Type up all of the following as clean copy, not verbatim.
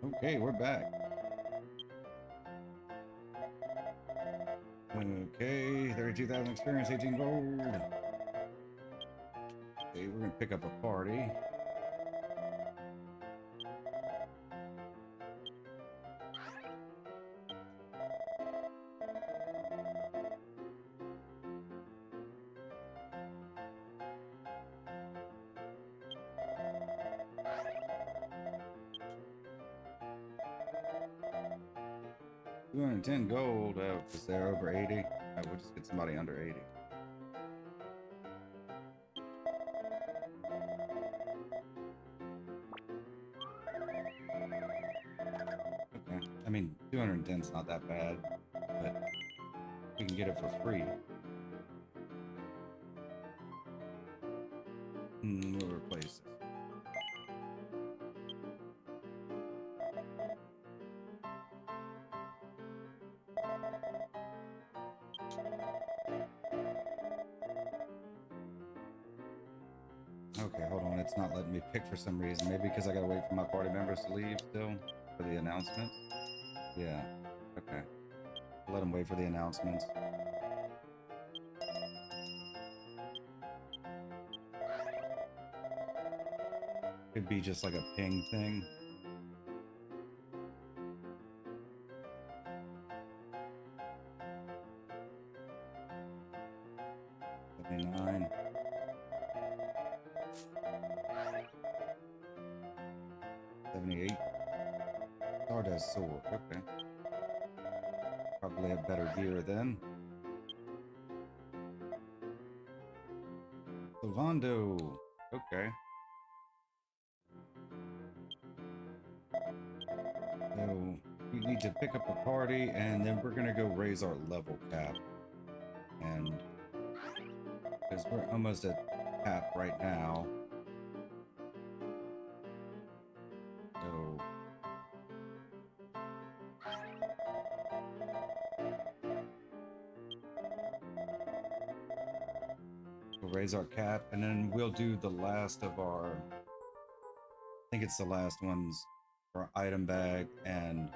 Okay, we're back. Okay, 32,000 experience, 18 gold. Okay, we're gonna pick up a party. 210 gold. Oh, because they're over 80. We'll just get somebody under 80. Okay. I mean, 210 is not that bad, but we can get it for free. We'll replace this. Okay, hold on. It's not letting me pick for some reason. Maybe because I gotta wait for my party members to leave still for the announcements. Yeah. Okay. Let them wait for the announcements. Could be just like a ping thing. $79. 78. Stardust sword. Okay. Probably have better gear then. Sylvando. Okay. So we need to pick up a party and then we're gonna go raise our level cap. And because we're almost at cap right now. So we'll raise our cap and then we'll do the last of our, I think it's the last ones, our item bag and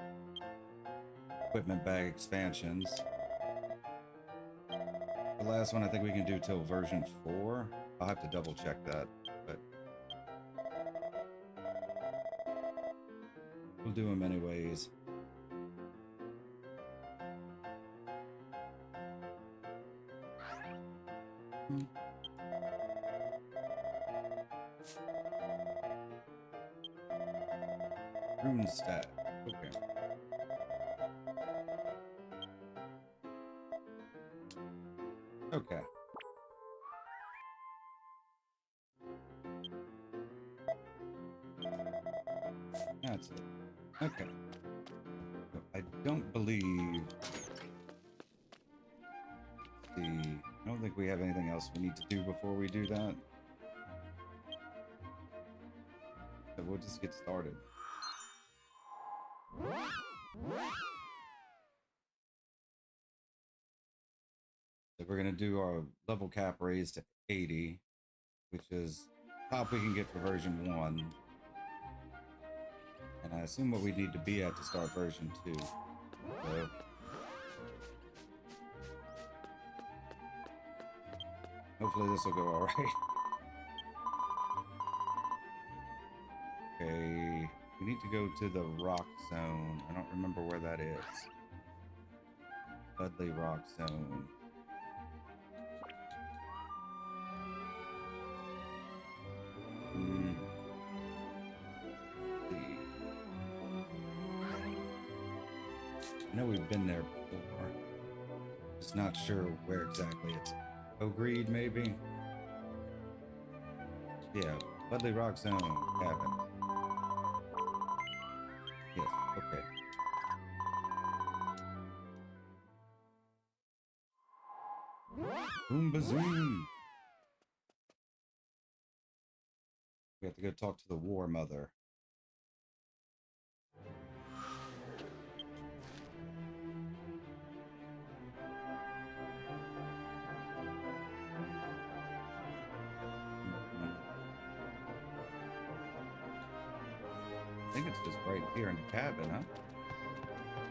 equipment bag expansions. The last one I think we can do till version 4. I'll have to double check that, but we'll do them anyways. Rune stat. Okay. Okay. That's it. Okay. So I don't believe. Let's see. I don't think we have anything else we need to do before we do that. So we'll just get started. So we're gonna do our level cap raise to 80, which is top we can get for version 1. And I assume what we need to be at to start version 2. So hopefully this will go all right. Okay, we need to go to the rock zone. I don't remember where that is. Budley Rock Zone. I know we've been there before. Just not sure where exactly it's. Ogreed, maybe? Yeah, Budley Rock Zone cabin. Yes, okay. Boom bazoom! We have to go talk to the War Mother. I think it's just right here in the cabin, huh?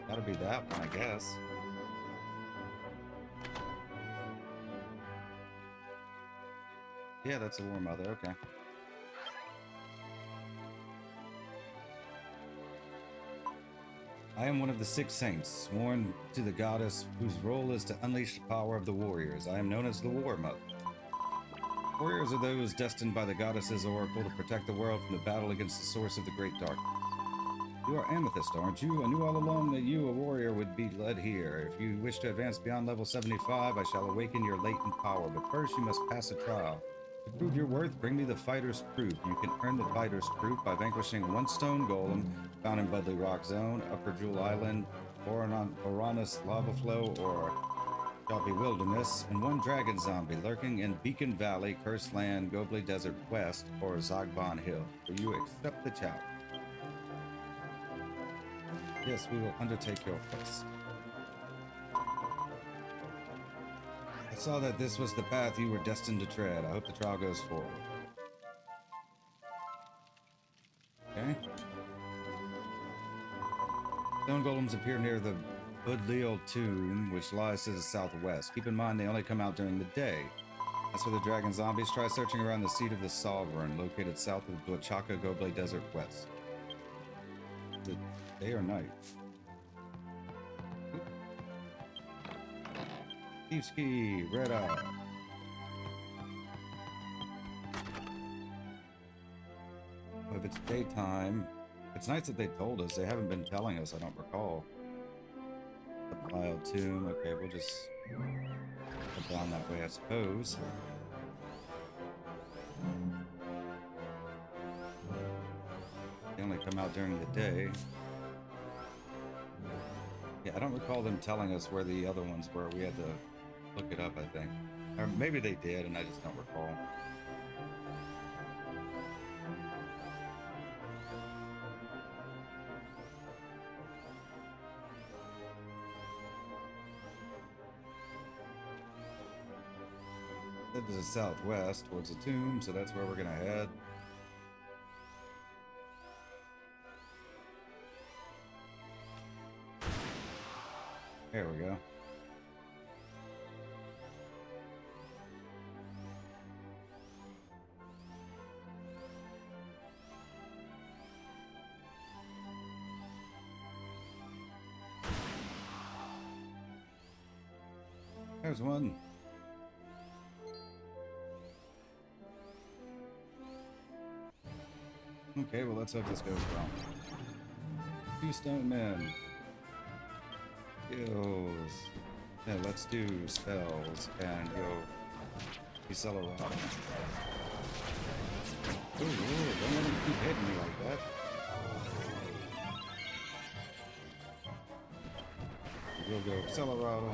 Gotta be that one, I guess. Yeah, that's a War Mother, okay. I am one of the 6 saints, sworn to the goddess whose role is to unleash the power of the warriors. I am known as the War Mother. Warriors are those destined by the goddess's oracle to protect the world from the battle against the source of the great darkness. You are Amethyst, aren't you? I knew all along that you, a warrior, would be led here. If you wish to advance beyond level 75, I shall awaken your latent power, but first you must pass a trial. To prove your worth, bring me the Fighter's Proof. You can earn the Fighter's Proof by vanquishing 1 stone golem found in Budley Rock Zone, Upper Jewel Island, Oranus Lava Flow, or Shelby Wilderness, and 1 dragon zombie lurking in Beacon Valley, Cursed Land, Gobley Desert West, or Zogbon Hill. Do you accept the challenge? Yes, we will undertake your quest. I saw that this was the path you were destined to tread. I hope the trial goes forward. Okay. Stone golems appear near the Budleal tomb, which lies to the southwest. Keep in mind they only come out during the day. As for the dragon zombies, try searching around the seat of the Sovereign, located south of Dwachaka Gobley Desert West. Is it day or night? Ski, red eye. If it's daytime, it's nice that they told us. They haven't been telling us, I don't recall. The Wild Tomb. Okay, we'll just go down that way, I suppose. They only come out during the day. Yeah, I don't recall them telling us where the other ones were. We had to look it up, I think. Or maybe they did, and I just don't recall. Head to the southwest towards the tomb, so that's where we're gonna head. There we go. There's one. Okay, well, let's hope this goes well. 2 stone men. Skills. Yeah, let's do spells and go Accelerate. Ooh, don't let him keep hitting me like that. We'll go Accelerado.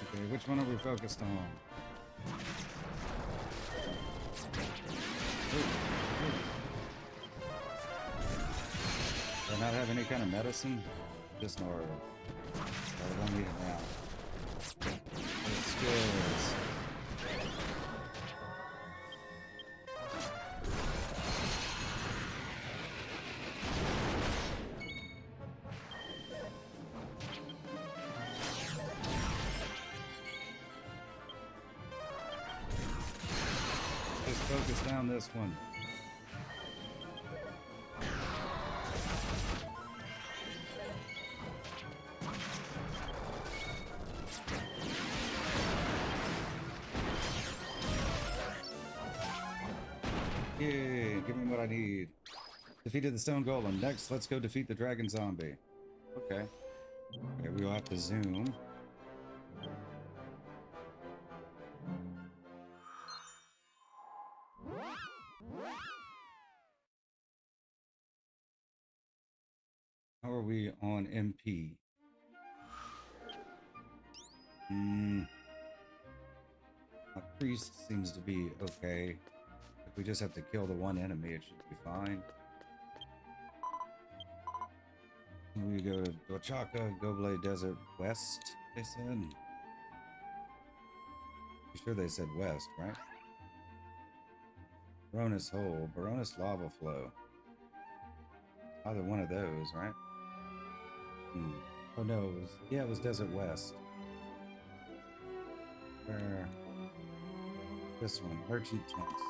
Okay, which one are we focused on? Do I not have any kind of medicine? Just an order. I don't need it now. Skills. Just focus down this one. Yay, give me what I need. Defeated the stone golem. Next, let's go defeat the dragon zombie. Okay. Okay, we'll have to zoom. How are we on MP? My priest seems to be okay. If we just have to kill the one enemy, it should be fine. We go to Dwachaka, Gobley Desert West, they said. You sure they said west, right? Baroness Hole, Baroness Lava Flow. Either one of those, right? Oh no, it was Desert West. Where? This one, Merchant Tents.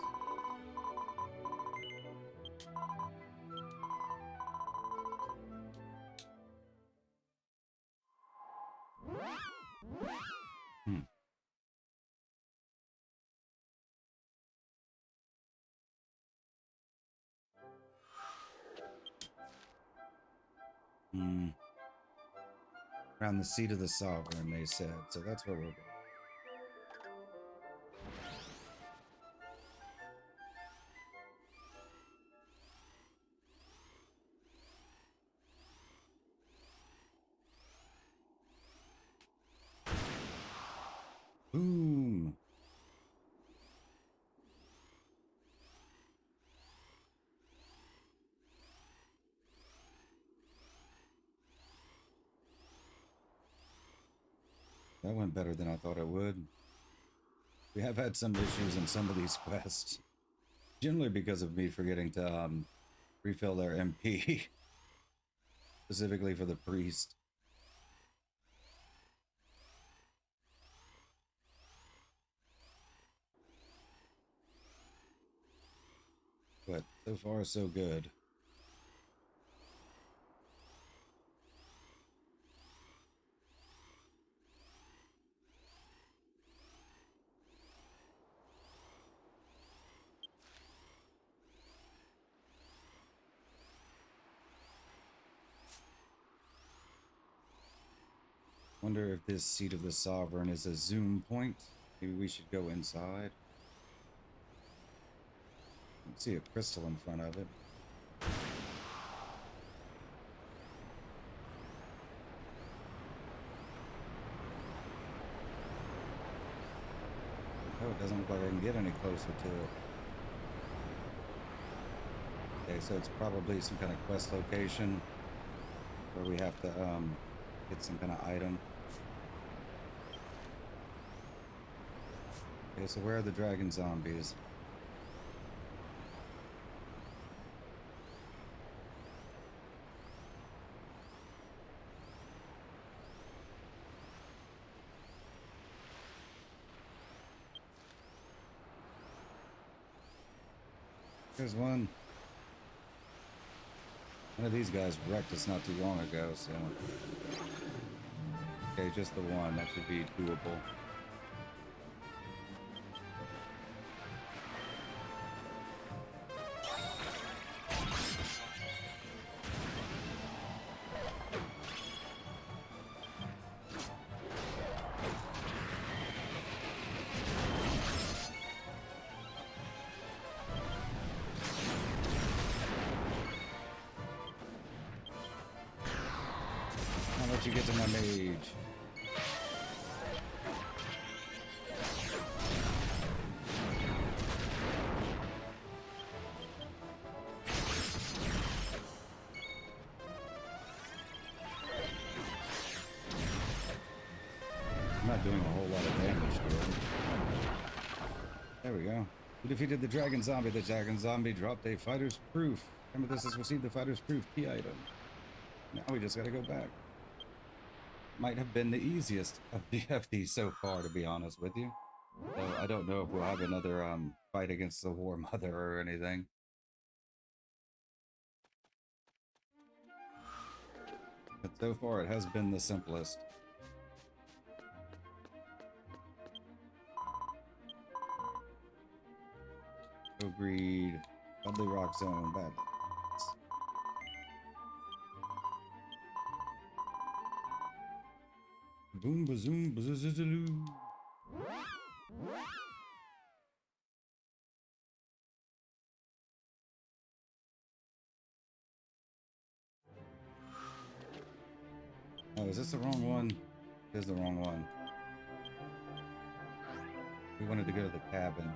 Around the seat of the sovereign, they said. So that's where we're going. Boom! That went better than I thought it would. We have had some issues in some of these quests. Generally because of me forgetting to refill their MP. Specifically for the priest. But so far, so good. Wonder if this seat of the sovereign is a zoom point. Maybe we should go inside. I see a crystal in front of it. Oh, it doesn't look like I can get any closer to it. Okay, so it's probably some kind of quest location where we have to get some kind of item. Okay, so where are the dragon zombies? There's one. One of these guys wrecked us not too long ago, so... Okay, just the one. That should be doable. I'll let you get to my mage. I'm not doing a whole lot of damage to him. There we go. We defeated the dragon zombie. The dragon zombie dropped a fighter's proof. Remember, this has received the fighter's proof key item. Now we just gotta go back. Might have been the easiest of these so far, to be honest with you. So I don't know if we'll have another fight against the War Mother or anything. But so far it has been the simplest. Agreed. Dudley Rock Zone. Bad. Boom, bazoom, bazazazaloo. Oh, is this the wrong one? It is the wrong one. We wanted to go to the cabin.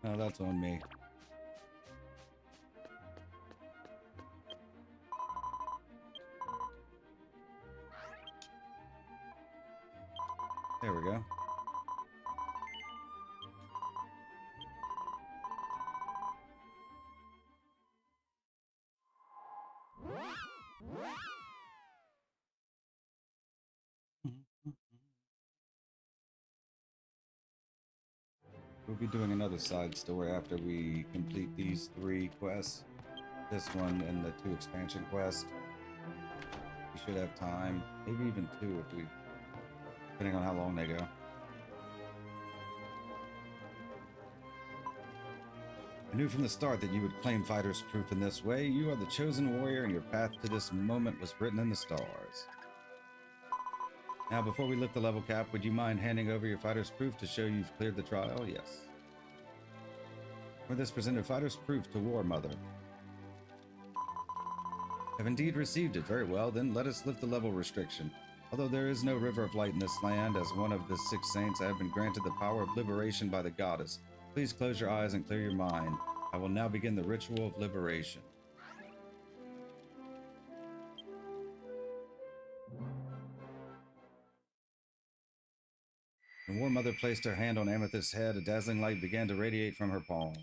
Oh, that's on me. There we go. We'll be doing another side story after we complete these 3 quests. This one and the 2 expansion quests. We should have time, maybe even 2 if we, depending on how long they go. I knew from the start that you would claim fighter's proof in this way. You are the chosen warrior, and your path to this moment was written in the stars. Now, before we lift the level cap, would you mind handing over your fighter's proof to show you've cleared the trial? Yes. For this presented fighter's proof to War Mother. Have indeed received it. Very well, then let us lift the level restriction. Although there is no river of light in this land, as one of the 6 saints, I have been granted the power of liberation by the goddess. Please close your eyes and clear your mind. I will now begin the ritual of liberation. The War Mother placed her hand on Amethyst's head. A dazzling light began to radiate from her palm.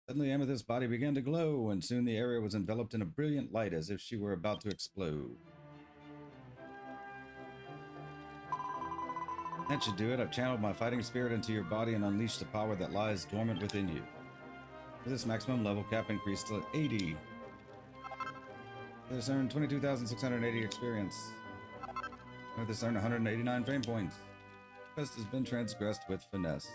Suddenly, Amethyst's body began to glow, and soon the area was enveloped in a brilliant light as if she were about to explode. That should do it. I've channeled my fighting spirit into your body and unleashed the power that lies dormant within you. For this maximum level cap increased to 80. This earned 22,680 experience. This earned 189 fame points. Quest has been transgressed with finesse.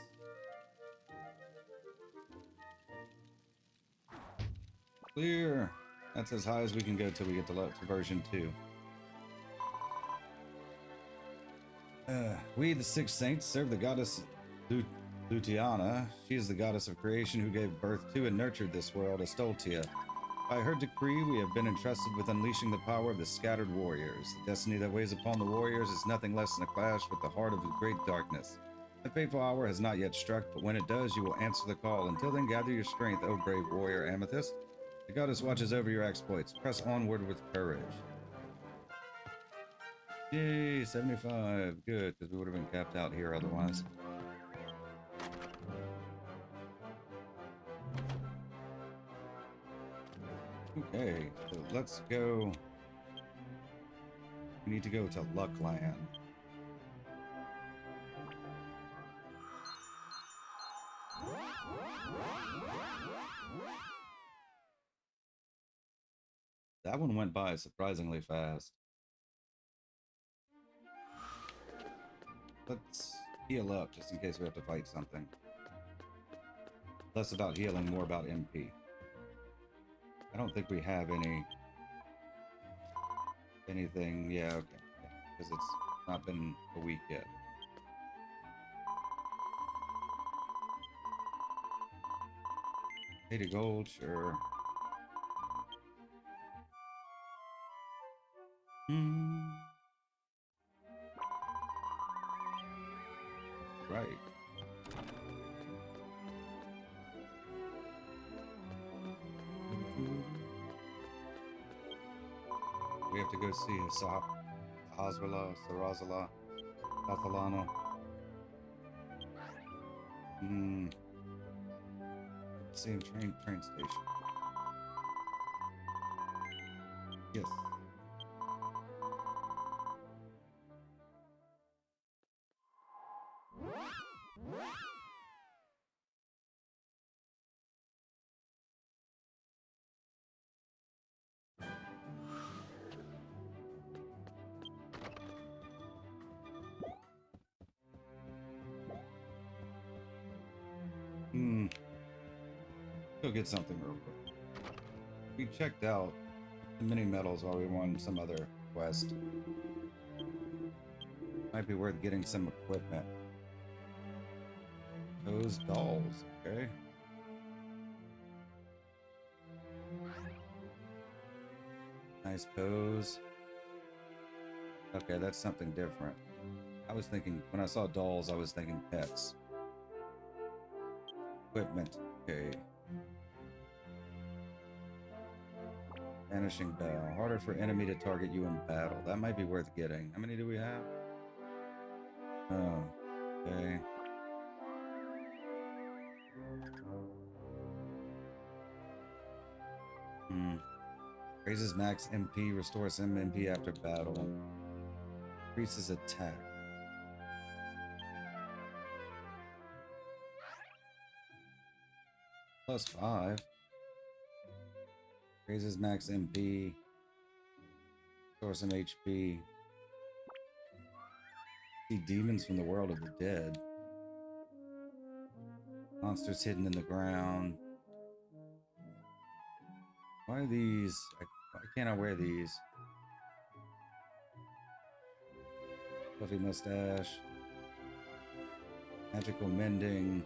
Clear. That's as high as we can go till we get to version 2. We, the 6 saints, serve the goddess Lutiana. She is the goddess of creation who gave birth to and nurtured this world, Astoltia. By her decree, we have been entrusted with unleashing the power of the scattered warriors. The destiny that weighs upon the warriors is nothing less than a clash with the heart of the great darkness. The fateful hour has not yet struck, but when it does, you will answer the call. Until then, gather your strength, O brave warrior Amethyst. The goddess watches over your exploits. Press onward with courage. Yay, 75. Good, because we would have been capped out here otherwise. Okay, so let's go. We need to go to Luckland. That one went by surprisingly fast. Let's heal up just in case we have to fight something. Less about healing, more about MP. I don't think we have anything. Yeah, okay. Because it's not been a week yet. $80 gold, sure. Right. We have to go see Hasap, Hazrala, Sarazala, Cathalano. Same train station. Yes. Go get something real quick. We checked out the mini medals while we won some other quest. Might be worth getting some equipment. Those dolls, okay. Nice pose. Okay, that's something different. I was thinking, when I saw dolls, I was thinking pets. Equipment. Okay. Vanishing Bell. Harder for enemy to target you in battle. That might be worth getting. How many do we have? Oh, okay. Raises max MP, restores some MP after battle. Increases attack. +5. Raises max MP. Restores some HP. See demons from the world of the dead. Monsters hidden in the ground. Why are these? Why can't I wear these? Fluffy mustache. Magical mending.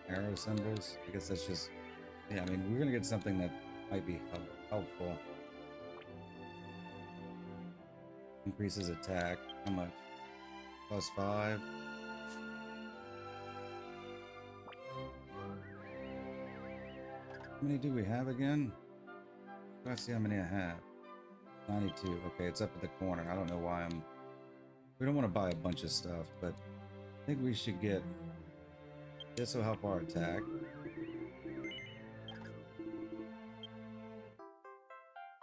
Arrow symbols. I guess that's just... Yeah, I mean, we're gonna get something that might be helpful. Increases attack. How much? +5. How many do we have again? Let's see how many I have. 92. Okay, it's up at the corner. I don't know why I'm... We don't want to buy a bunch of stuff, but I think we should get... This will help our attack.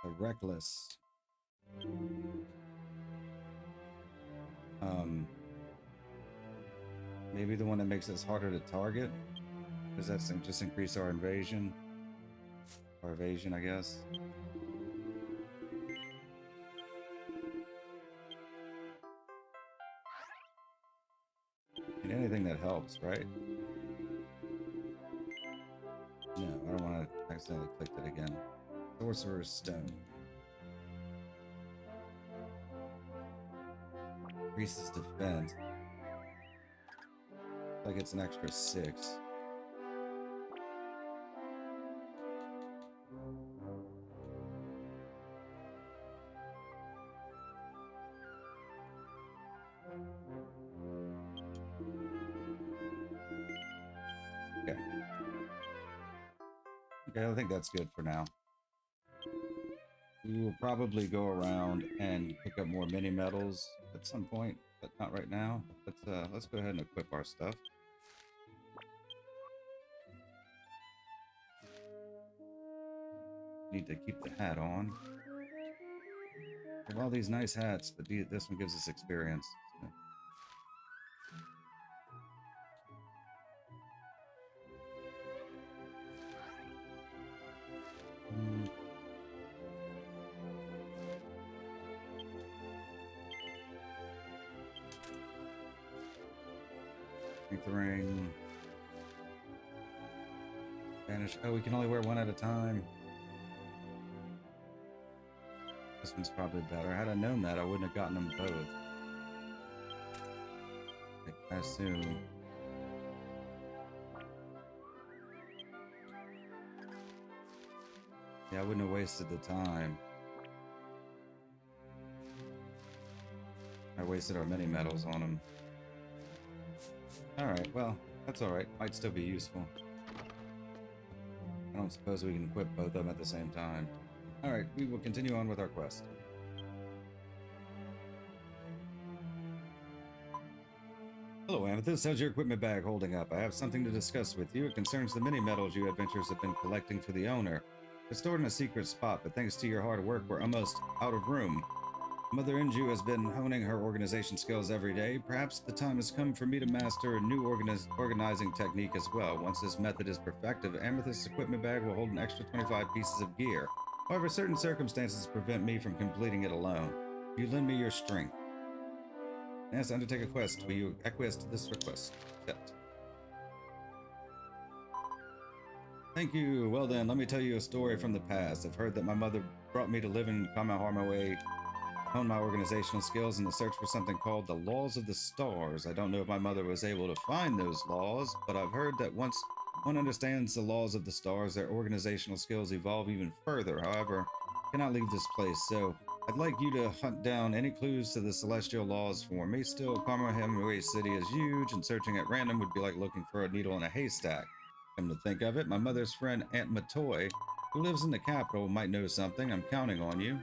The Reckless. Maybe the one that makes us harder to target. Does that just increase our invasion? Or evasion, I guess. And anything that helps, right? No, I don't want to accidentally click it again. Sorcerer's Stone. Increases defense. Like it's an extra 6. Okay. Okay, I think that's good for now. We will probably go around and pick up more mini medals at some point, but not right now. Let's go ahead and equip our stuff. Need to keep the hat on. We have all these nice hats, but this one gives us experience. So. Ring. Vanish. Oh, we can only wear one at a time. This one's probably better. Had I known that, I wouldn't have gotten them both. I assume. Yeah, I wouldn't have wasted the time. I wasted our mini medals on them. Alright, well, that's alright. Might still be useful. I don't suppose we can equip both of them at the same time. Alright, we will continue on with our quest. Hello, Amethyst. How's your equipment bag holding up? I have something to discuss with you. It concerns the mini medals you adventurers have been collecting for the owner. They're stored in a secret spot, but thanks to your hard work, we're almost out of room. Mother Inju has been honing her organization skills every day. Perhaps the time has come for me to master a new organizing technique as well. Once this method is perfected, Amethyst's equipment bag will hold an extra 25 pieces of gear. However, certain circumstances prevent me from completing it alone. You lend me your strength. Yes, undertake a quest. Will you acquiesce to this request? Accept. Thank you. Well then, let me tell you a story from the past. I've heard that my mother brought me to live in Kamaharmawe, hone my organizational skills in the search for something called the Laws of the Stars. I don't know if my mother was able to find those laws, but I've heard that once One understands the laws of the stars, their organizational skills evolve even further. However, cannot leave this place, so I'd like you to hunt down any clues to the celestial laws for me. Still, Karma Hemingway City is huge, and searching at random would be like looking for a needle in a haystack. Come to think of it, my mother's friend Aunt Matoy, who lives in the capital, might know something. I'm counting on you.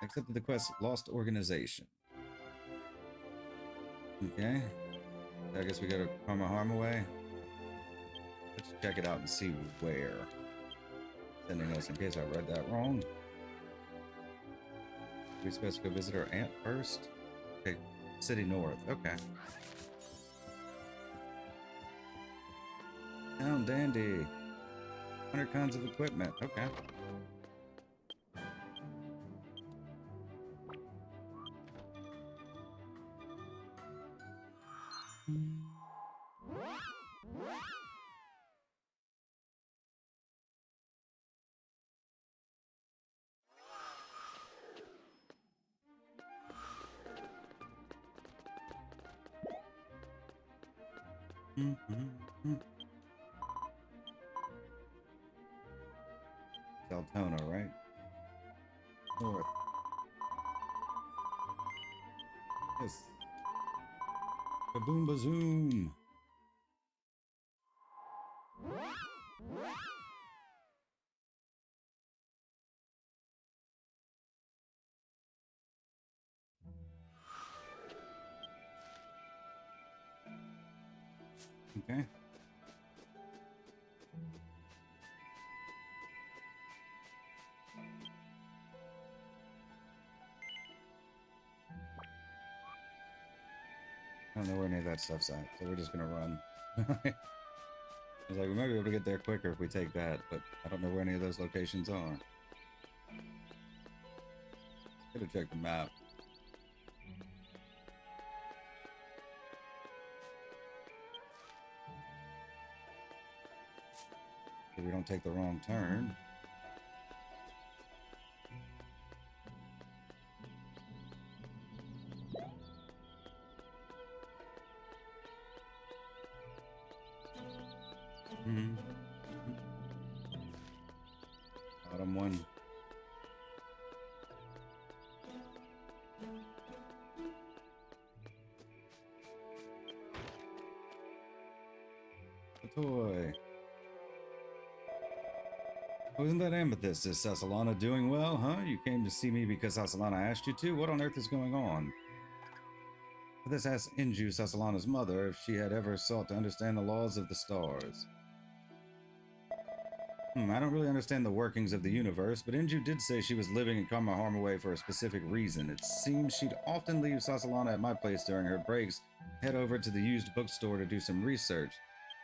Accepted the quest, Lost Organization. Okay. I guess we go to Karma Hemingway. Let's check it out and see where. Sending us in case I read that wrong. We're supposed to go visit our aunt first? Okay, City North. Okay. Town dandy. 100 kinds of equipment. Okay. Deltona, right? North. Yes. Kaboom bazoom. Okay. I don't know where any of that stuff's at, so we're just gonna run. I was like, we might be able to get there quicker if we take that, but I don't know where any of those locations are. Gotta check the map. So we don't take the wrong turn. Bottom one. A toy. Oh, isn't that Amethyst? Is Sassalana doing well, huh? You came to see me because Sassalana asked you to? What on earth is going on? This asked Inju, Sassalana's mother, if she had ever sought to understand the laws of the stars. I don't really understand the workings of the universe, but Inju did say she was living in Karma Harmaway for a specific reason. It seems she'd often leave Sassalana at my place during her breaks, head over to the used bookstore to do some research.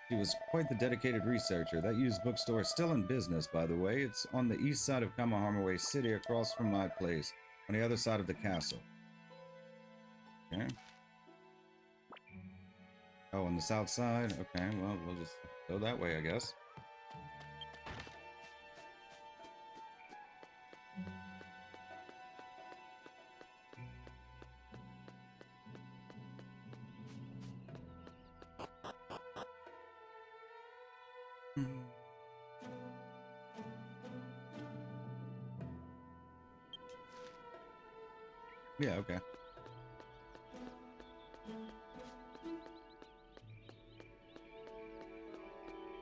She was quite the dedicated researcher. That used bookstore is still in business, by the way. It's on the east side of Karma Harmaway City, across from my place, on the other side of the castle. Okay. Oh, on the south side? Okay, well, we'll just go that way, I guess. Yeah, okay.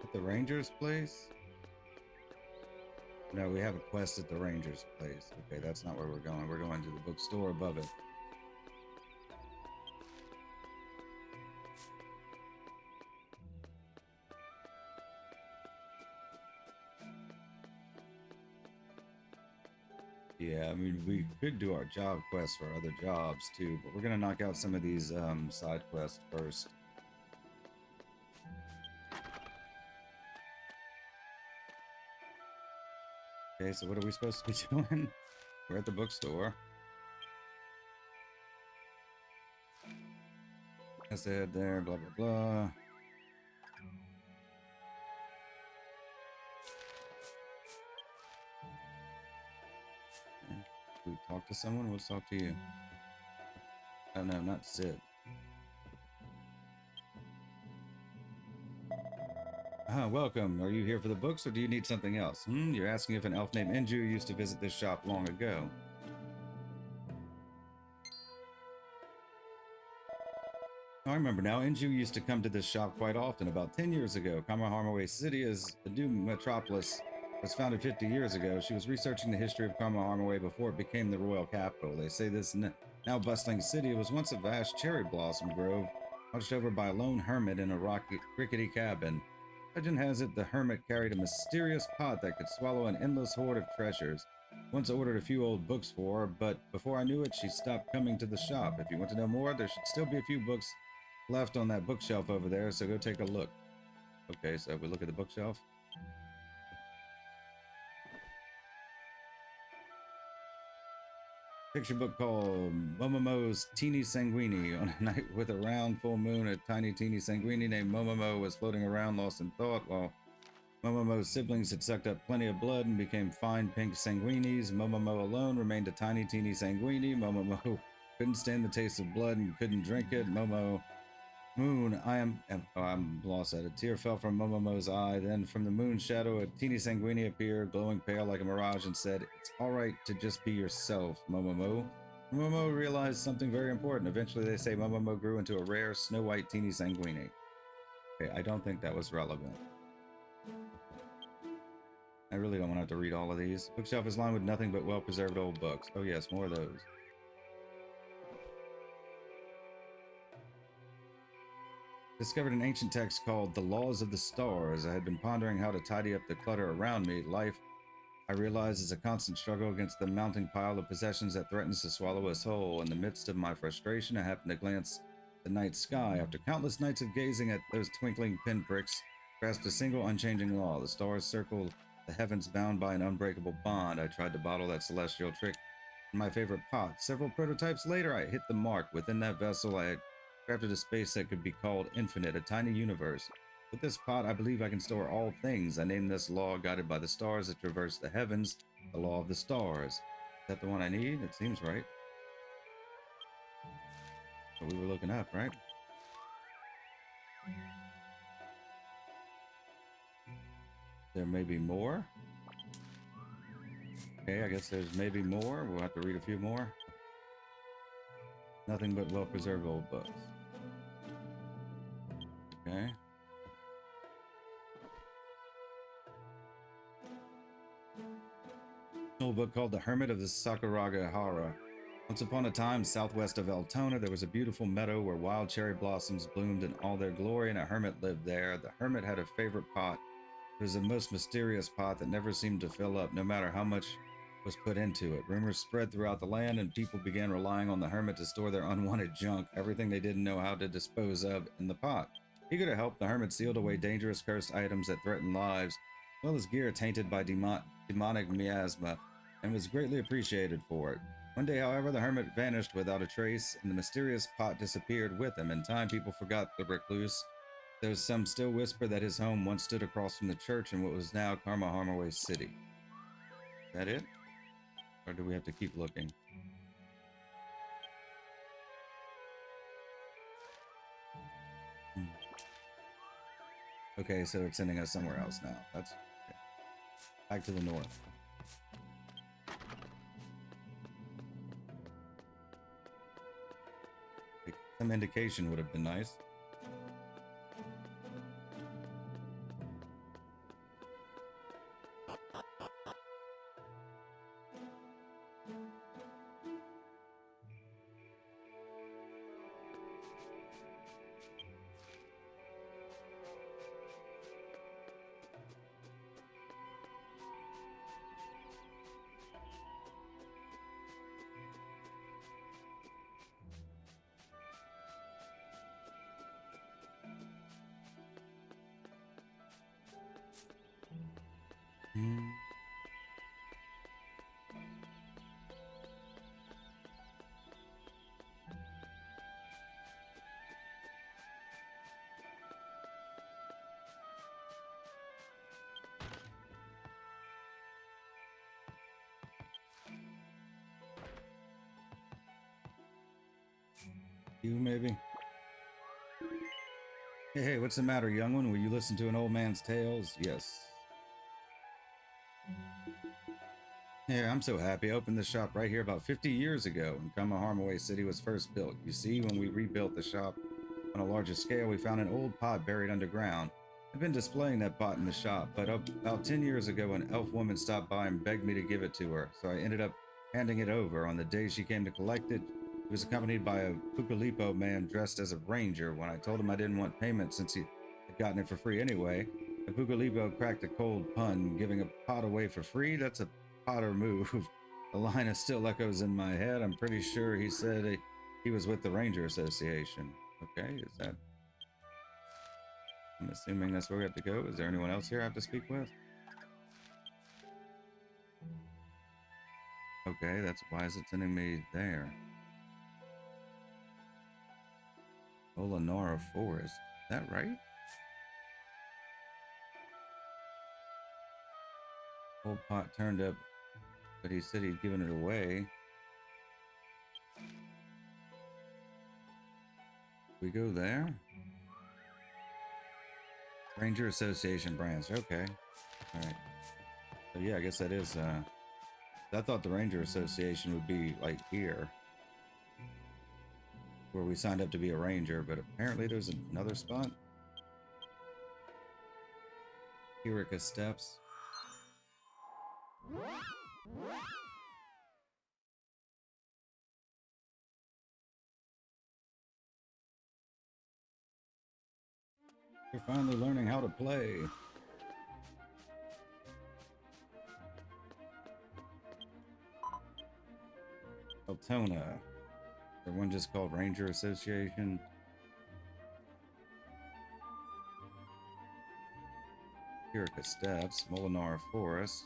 At the Ranger's place? No, we have a quest at the Ranger's place. Okay, that's not where we're going. We're going to the bookstore above it. Yeah, I mean, we could do our job quests for other jobs too, but we're gonna knock out some of these side quests first. Okay, so what are we supposed to be doing? We're at the bookstore. Let's head there, blah, blah, blah. Okay. We talk to someone? Let's talk to you. Oh, no, not Sid. Welcome. Are you here for the books or do you need something else? You're asking if an elf named Inju used to visit this shop long ago. I remember now. Inju used to come to this shop quite often about 10 years ago. Kamaharmaway City is the new metropolis. Was founded 50 years ago. She was researching the history of Kamaharmaway before it became the royal capital. They say this now bustling city was once a vast cherry blossom grove, watched over by a lone hermit in a rickety cabin. Legend has it the hermit carried a mysterious pot that could swallow an endless hoard of treasures. Once ordered a few old books for her, but before I knew it, she stopped coming to the shop. If you want to know more, there should still be a few books left on that bookshelf over there, so go take a look. Okay, so we look at the bookshelf. Picture book called Momomo's Teeny Sanguini. On a night with a round full moon, a tiny teeny sanguini named Momomo was floating around lost in thought while Momomo's siblings had sucked up plenty of blood and became fine pink sanguinis. Momomo alone remained a tiny teeny sanguini. Momomo couldn't stand the taste of blood and couldn't drink it. Moon, I'm lost at it. A tear fell from Momomo's eye. Then from the moon's shadow, a teeny sanguini appeared, glowing pale like a mirage, and said, "It's all right to just be yourself, Momomo." Momomo realized something very important. Eventually, they say Momomo grew into a rare, snow-white teeny sanguini. Okay, I don't think that was relevant. I really don't want to have to read all of these. Bookshelf is lined with nothing but well-preserved old books. Oh yes, more of those. Discovered an ancient text called The Laws of the Stars. I had been pondering how to tidy up the clutter around me. Life, I realize, is a constant struggle against the mounting pile of possessions that threatens to swallow us whole. In the midst of my frustration, I happened to glance at the night sky. After countless nights of gazing at those twinkling pinpricks, grasped a single unchanging law. The stars circle the heavens bound by an unbreakable bond. I tried to bottle that celestial trick in my favorite pot. Several prototypes later, I hit the mark. Within that vessel, I had crafted a space that could be called infinite, a tiny universe. With this pot, I believe I can store all things. I named this law guided by the stars that traverse the heavens, the law of the stars. Is that the one I need? It seems right. What we were looking up, right? There may be more. Okay, I guess there's maybe more. We'll have to read a few more. Nothing but well-preserved old books. Okay. An old book called The Hermit of the Sakuragahara. Once upon a time, southwest of Altona, there was a beautiful meadow where wild cherry blossoms bloomed in all their glory, and a hermit lived there. The hermit had a favorite pot. It was a most mysterious pot that never seemed to fill up, no matter how much was put into it. Rumors spread throughout the land, and people began relying on the hermit to store their unwanted junk, everything they didn't know how to dispose of, in the pot. Eager to help, the hermit sealed away dangerous cursed items that threatened lives, as well as gear tainted by demonic miasma, and was greatly appreciated for it. One day, however, the hermit vanished without a trace, and the mysterious pot disappeared with him. In time, people forgot the recluse. There's some still whisper that his home once stood across from the church in what was now Kamaharmaway City. Is that it? Or do we have to keep looking? Okay, so it's sending us somewhere else now. That's okay. Back to the north. Some indication would have been nice. You maybe? Hey, what's the matter, young one? Will you listen to an old man's tales? Yes. Yeah, I'm so happy. I opened this shop right here about 50 years ago when Kamaharmaway City was first built. You see, when we rebuilt the shop on a larger scale, we found an old pot buried underground. I've been displaying that pot in the shop, but about 10 years ago, an elf woman stopped by and begged me to give it to her, so I ended up handing it over. On the day she came to collect it, he was accompanied by a Pucalipo man dressed as a ranger. When I told him I didn't want payment since he had gotten it for free anyway, the Pucalipo cracked a cold pun, giving a pot away for free? That's a Potter move. The line is still echoes in my head. I'm pretty sure he said he was with the Ranger Association. Okay, is that... I'm assuming that's where we have to go. Is there anyone else here I have to speak with? Okay, that's why is it sending me there? Olenora Forest. Is that right? Old pot turned up, but he said he'd given it away. We go there? Ranger Association branch. Okay. Alright. So yeah, I guess that is, I thought the Ranger Association would be, like, here. Where we signed up to be a ranger, but apparently there's another spot. Eureka Steps. You're finally learning how to play. Altona. Is there one just called Ranger Association? Eureka Steps. Molinara Forest.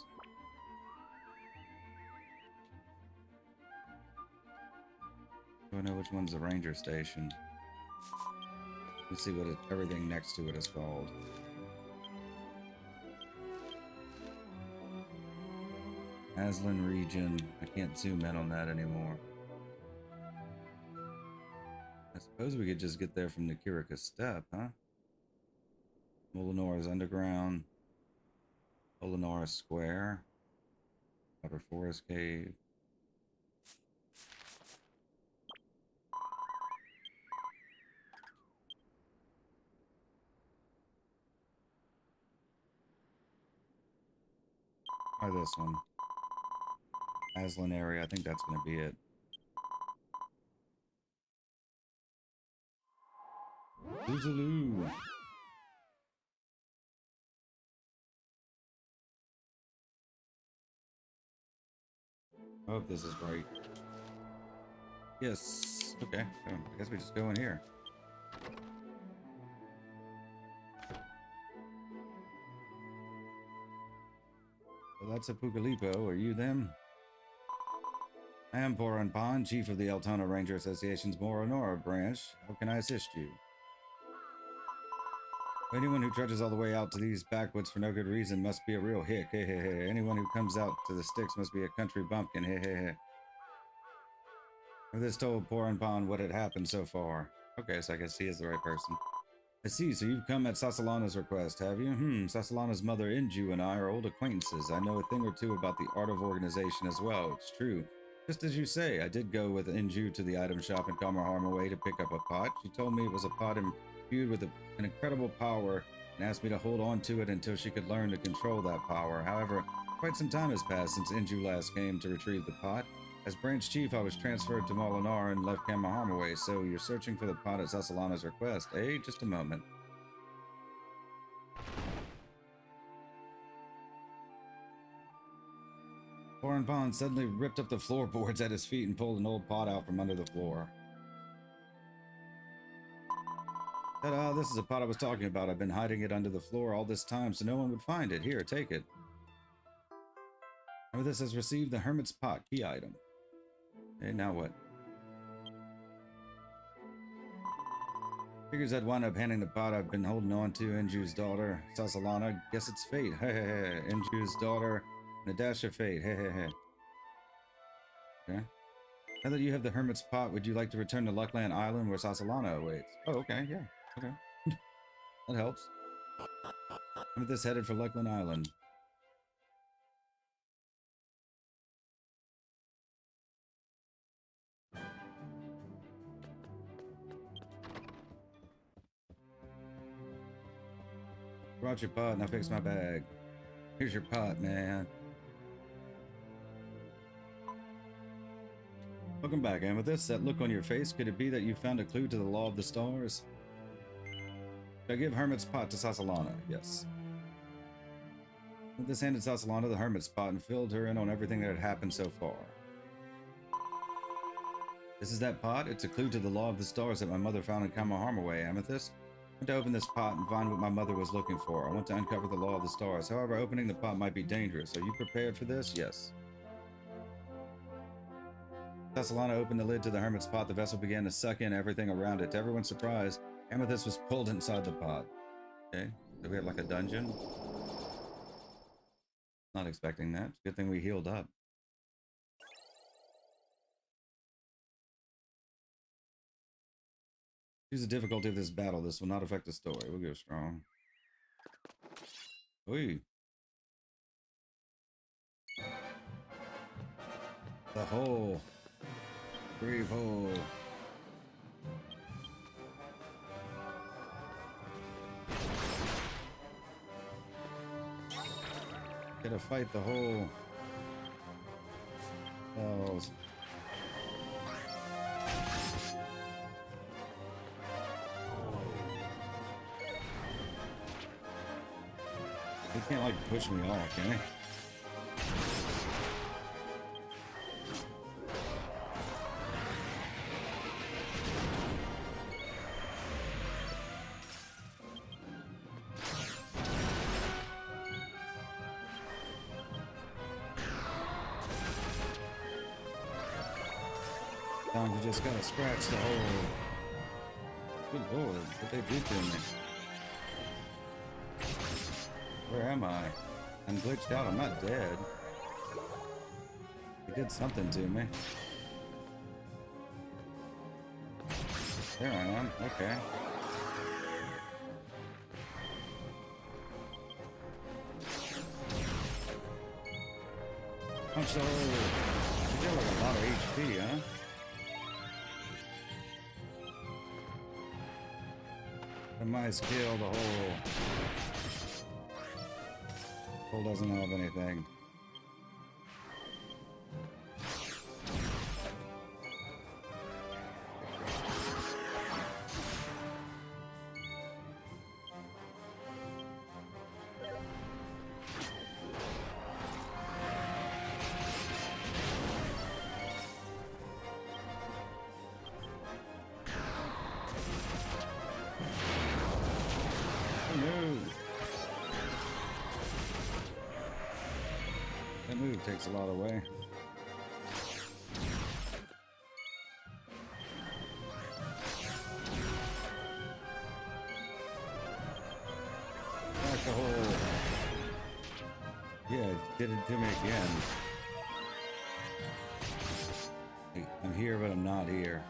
Do I know which one's the Ranger Station? Let's see what everything next to it is called. Aslan region. I can't zoom in on that anymore. I suppose we could just get there from the Kirika Step, huh? Molinora's Underground. Molinora Square. Upper Forest Cave. Try this one. Aslan area. I think that's going to be it. Boogaloo. I hope this is right. Yes. Okay. Oh, I guess we just go in here. Well, that's a Pugalipo. Are you them? I am Poran Pon, chief of the Altona Ranger Association's Moronora branch. How can I assist you? Anyone who trudges all the way out to these backwoods for no good reason must be a real hick. Hey, hey, hey. Anyone who comes out to the sticks must be a country bumpkin. Hey, hey, hey. This told Poran Pon what had happened so far. Okay, so I guess he is the right person. I see, so you've come at Sasalana's request, have you? Sasalana's mother Inju and I are old acquaintances. I know a thing or two about the art of organization as well. It's true. Just as you say, I did go with Inju to the item shop in Kamarharmaway to pick up a pot. She told me it was a pot imbued with an incredible power and asked me to hold on to it until she could learn to control that power. However, quite some time has passed since Inju last came to retrieve the pot. As branch chief, I was transferred to Molinar and left Kamaharmaway, so you're searching for the pot at Sasalana's request, eh? Just a moment. Poran Pon suddenly ripped up the floorboards at his feet and pulled an old pot out from under the floor. Ta-da, this is a pot I was talking about. I've been hiding it under the floor all this time so no one would find it. Here, take it. This has received the Hermit's Pot key item. Okay, now what? Figures I'd wind up handing the pot I've been holding on to Inju's daughter, Sasalana. Guess it's fate. Hey, hey, hey. Inju's daughter, and a dash of fate. Hey, hey, hey. Okay. Now that you have the Hermit's Pot, would you like to return to Luckland Island where Sasalana awaits? Oh, okay, yeah. Okay. That helps. Amethyst headed for Luckland Island. Brought your pot and I fixed my bag. Here's your pot, man. Welcome back, Amethyst. That look on your face, could it be that you found a clue to the law of the stars? Should I give Hermit's pot to Sasalana? Yes. Amethyst handed Sasalana the Hermit's pot and filled her in on everything that had happened so far. This is that pot? It's a clue to the law of the stars that my mother found in Kamaharmaway, Amethyst. I want to open this pot and find what my mother was looking for. I want to uncover the law of the stars. However, opening the pot might be dangerous. Are you prepared for this? Yes. Sasalana opened the lid to the Hermit's pot. The vessel began to suck in everything around it. To everyone's surprise, Amethyst was pulled inside the pot. Okay, so we have like a dungeon. Not expecting that. Good thing we healed up. Choose the difficulty of this battle. This will not affect the story. We'll go strong. Oi. The hole. Brave hole. Gotta fight the hole. Oh. He can't like push me off, can he? Sometimes you just gotta scratch the hole. Good lord, what they do to me? Where am I? I'm glitched out, I'm not dead. They did something to me. There I am, okay. Punch the hole. You got like a lot of HP, huh? I might kill the hole. Hole doesn't have anything. That move takes a lot away. Back the hole. Yeah, it did it to me again. Hey, I'm here, but I'm not here.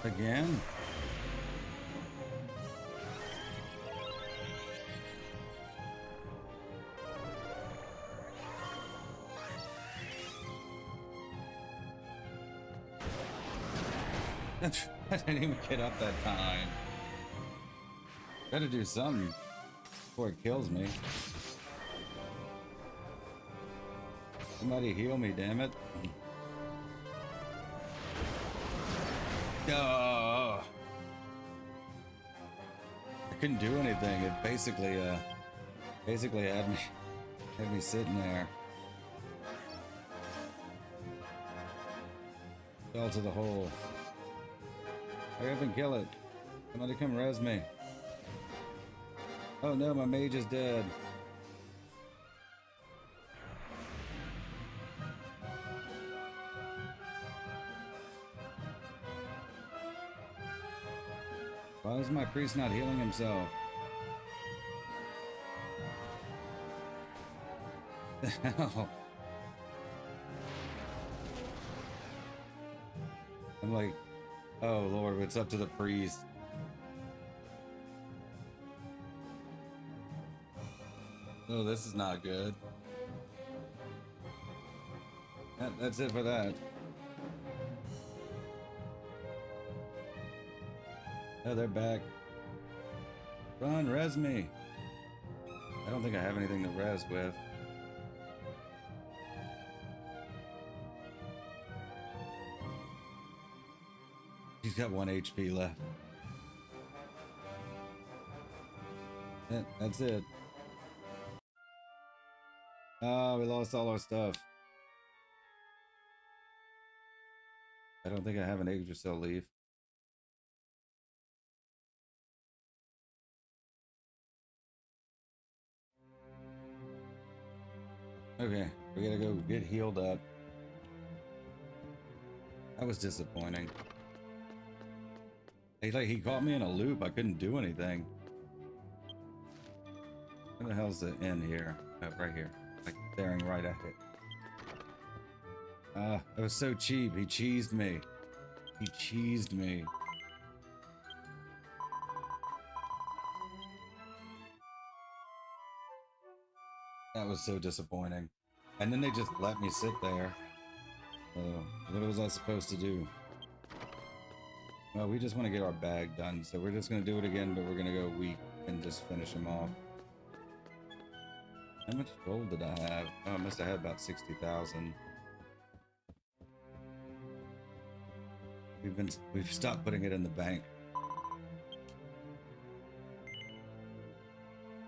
Again? I didn't even get up that time. Gotta do something before it kills me. Somebody heal me, damn it. I couldn't do anything. It basically had me sitting there. Fell to the hole. Hurry up and kill it. Somebody come res me. Oh no, my mage is dead. Why is my priest not healing himself? The hell? I'm like, oh Lord, it's up to the priest. Oh, this is not good. That's it for that. Oh, they're back. Run, res me. I don't think I have anything to res with. He's got 1 HP left. That's it. Oh, we lost all our stuff. I don't think I have an Yggdrasil leaf. Okay, we gotta go get healed up. That was disappointing. He caught me in a loop. I couldn't do anything. Where the hell's the end here? Oh, right here. Like staring right at it. It was so cheap. He cheesed me. He cheesed me. That was so disappointing. And then they just let me sit there. What was I supposed to do? Well, we just want to get our bag done, so we're just going to do it again, but we're going to go weak and just finish him off. How much gold did I have? Oh, I must have had about 60,000. We've stopped putting it in the bank.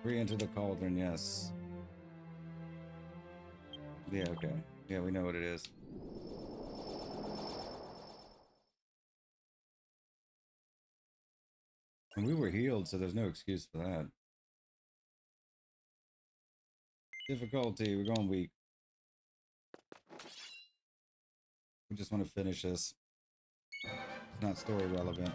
Re-enter the cauldron, yes. Yeah, okay. Yeah, we know what it is. And we were healed, so there's no excuse for that. Difficulty, we're going weak. We just want to finish this. It's not story relevant.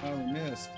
Oh, we missed.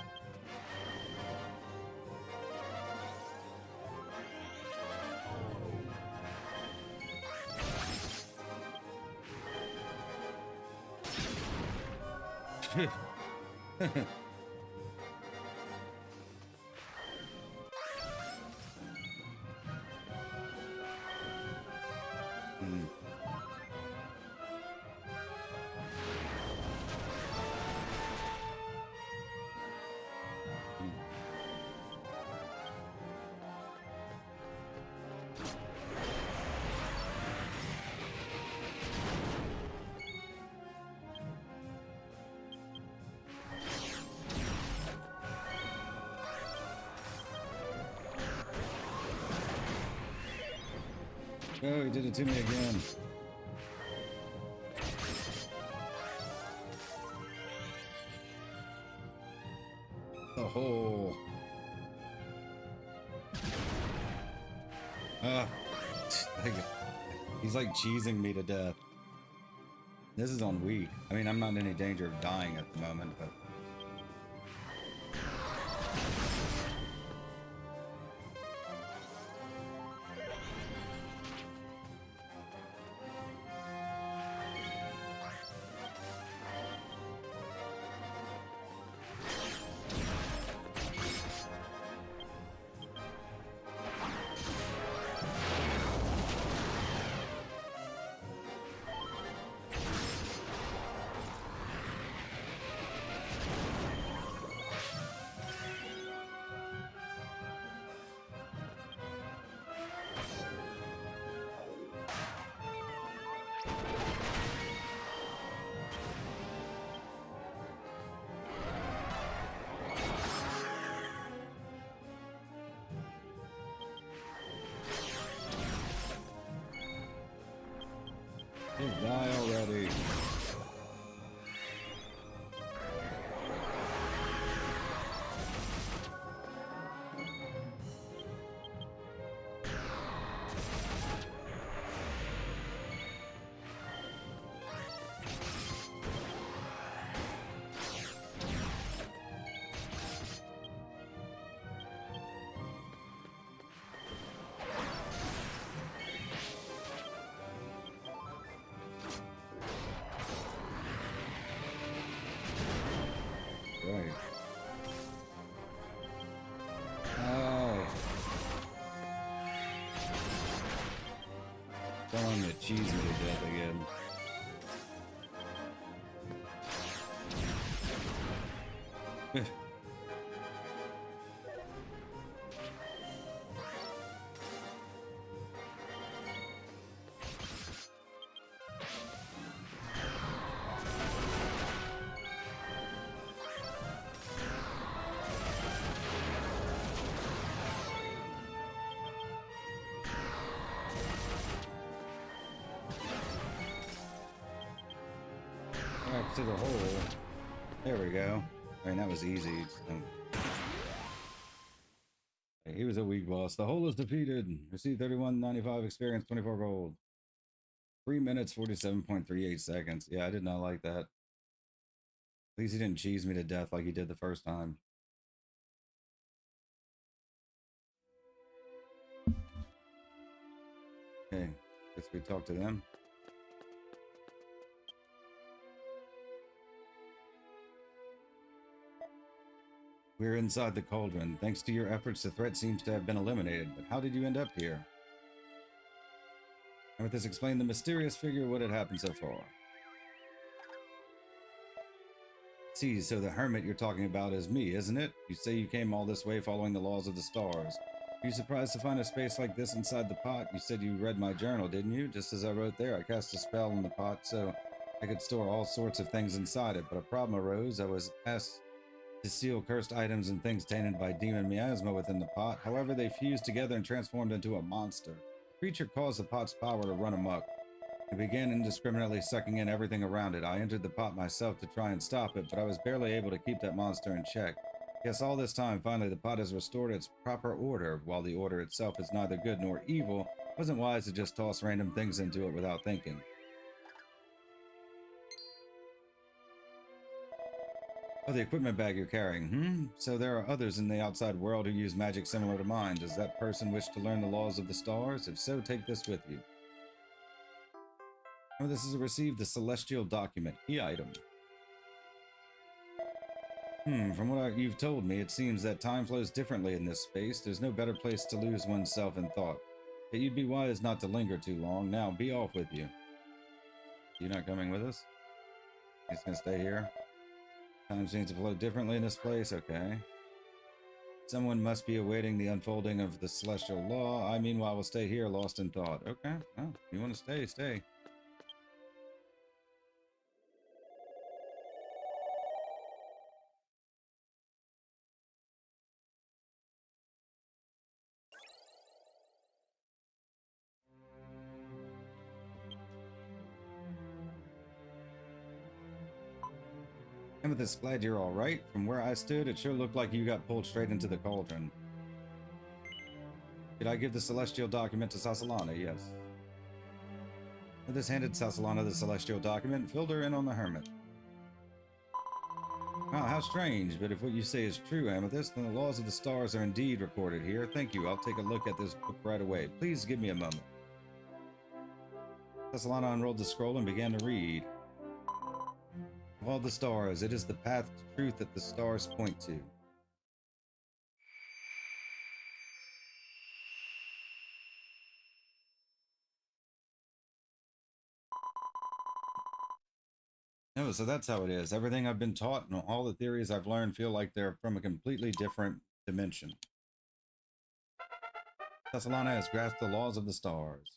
Oh, he did it to me again. Oh. He's like cheesing me to death. This is on weak. I mean, I'm not in any danger of dying at the moment, but... Just die already. gonna cheese me to death again. Back to the hole. There we go. I mean, that was easy. So. He was a weak boss. The hole is defeated. Received 31.95 experience, 24 gold. 3 minutes, 47.38 seconds. Yeah, I did not like that. At least he didn't cheese me to death like he did the first time. Okay, guess we talk to them. We're inside the cauldron. Thanks to your efforts, the threat seems to have been eliminated. But how did you end up here? Amethyst, explain the mysterious figure, what had happened so far. See, so the hermit you're talking about is me, isn't it? You say you came all this way following the laws of the stars. Are you surprised to find a space like this inside the pot? You said you read my journal, didn't you? Just as I wrote there, I cast a spell in the pot so I could store all sorts of things inside it. But a problem arose. I was asked to seal cursed items and things tainted by demon miasma within the pot. However, they fused together and transformed into a monster. The creature caused the pot's power to run amok. It began indiscriminately sucking in everything around it. I entered the pot myself to try and stop it, but I was barely able to keep that monster in check. Yes, all this time, finally, the pot has restored its proper order. While the order itself is neither good nor evil, it wasn't wise to just toss random things into it without thinking. Oh, the equipment bag you're carrying, So there are others in the outside world who use magic similar to mine. Does that person wish to learn the laws of the stars? If so, take this with you. Oh, this is received the celestial document. Key item. From what you've told me, it seems that time flows differently in this space. There's no better place to lose oneself in thought. But you'd be wise not to linger too long. Now, be off with you. You're not coming with us? He's gonna stay here? Time seems to flow differently in this place. Okay. Someone must be awaiting the unfolding of the celestial law. I, meanwhile, will stay here, lost in thought. Okay. Well, if you want to stay, stay. Amethyst, glad you're all right. From where I stood, it sure looked like you got pulled straight into the cauldron. Did I give the celestial document to Sasalana? Yes. Amethyst handed Sasalana the celestial document and filled her in on the hermit. Wow, how strange, but if what you say is true, Amethyst, then the laws of the stars are indeed recorded here. Thank you, I'll take a look at this book right away. Please give me a moment. Sasalana unrolled the scroll and began to read. Of all the stars, it is the path to truth that the stars point to. No, so that's how it is. Everything I've been taught and all the theories I've learned feel like they're from a completely different dimension. Sasalana has grasped the laws of the stars.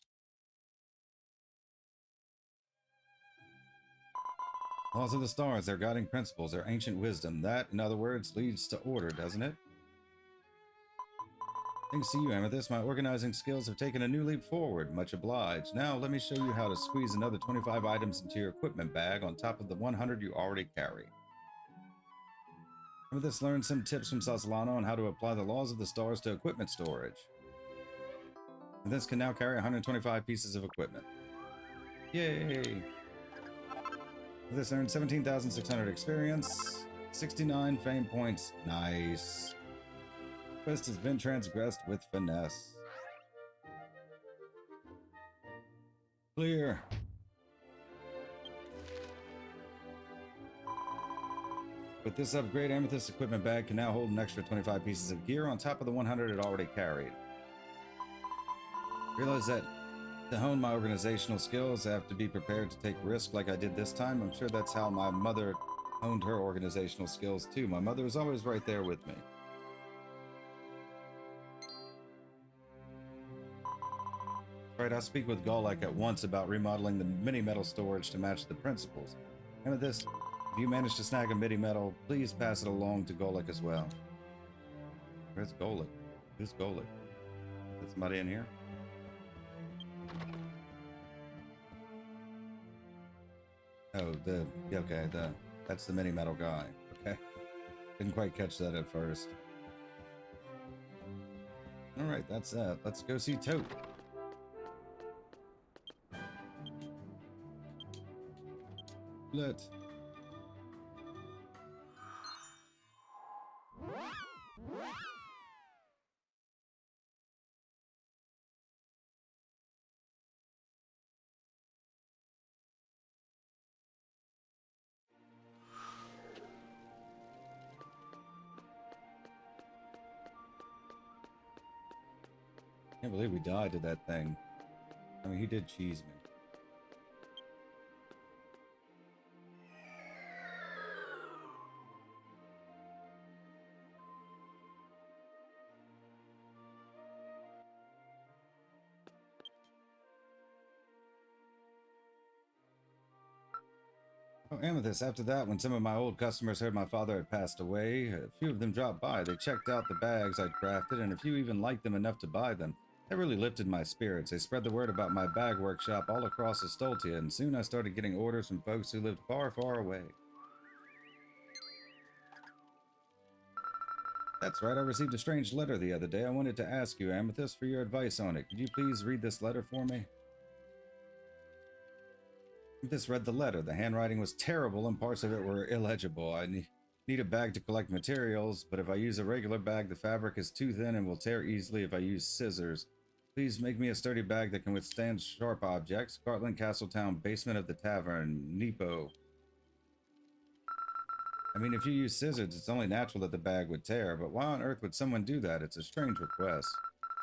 Laws of the stars, their guiding principles, their ancient wisdom. That, in other words, leads to order, doesn't it? Thanks to you, Amethyst, my organizing skills have taken a new leap forward. Much obliged. Now, let me show you how to squeeze another 25 items into your equipment bag on top of the 100 you already carry. Amethyst learned some tips from Sasalana on how to apply the laws of the stars to equipment storage. Amethyst can now carry 125 pieces of equipment. Yay! This earned 17,600 experience, 69 fame points. Nice. Quest has been transgressed with finesse. Clear. With this upgrade, Amethyst equipment bag can now hold an extra 25 pieces of gear on top of the 100 it already carried. Realize that To hone my organizational skills, I have to be prepared to take risks like I did this time. I'm sure that's how my mother honed her organizational skills too. My mother was always right there with me. Right, I'll speak with Golek at once about remodeling the mini metal storage to match the principles. And with this, if you manage to snag a mini metal, please pass it along to Golek as well. Where's Golek? Who's Golek? Is somebody in here? Oh, that's the mini metal guy. Okay. Didn't quite catch that at first. Alright, that's that. Let's go see Tote. Let. Can't believe we died to that thing. I mean, he did cheese me. Oh, Amethyst, after that, when some of my old customers heard my father had passed away, a few of them dropped by. They checked out the bags I'd crafted, and a few even liked them enough to buy them. That really lifted my spirits. They spread the word about my bag workshop all across Estoltia, and soon I started getting orders from folks who lived far, far away. That's right, I received a strange letter the other day. I wanted to ask you, Amethyst, for your advice on it. Could you please read this letter for me? Amethyst read the letter. The handwriting was terrible and parts of it were illegible. I need a bag to collect materials, but if I use a regular bag, the fabric is too thin and will tear easily if I use scissors. Please make me a sturdy bag that can withstand sharp objects. Gartland Castletown, basement of the tavern, Nepo. I mean, if you use scissors, it's only natural that the bag would tear, but why on earth would someone do that? It's a strange request.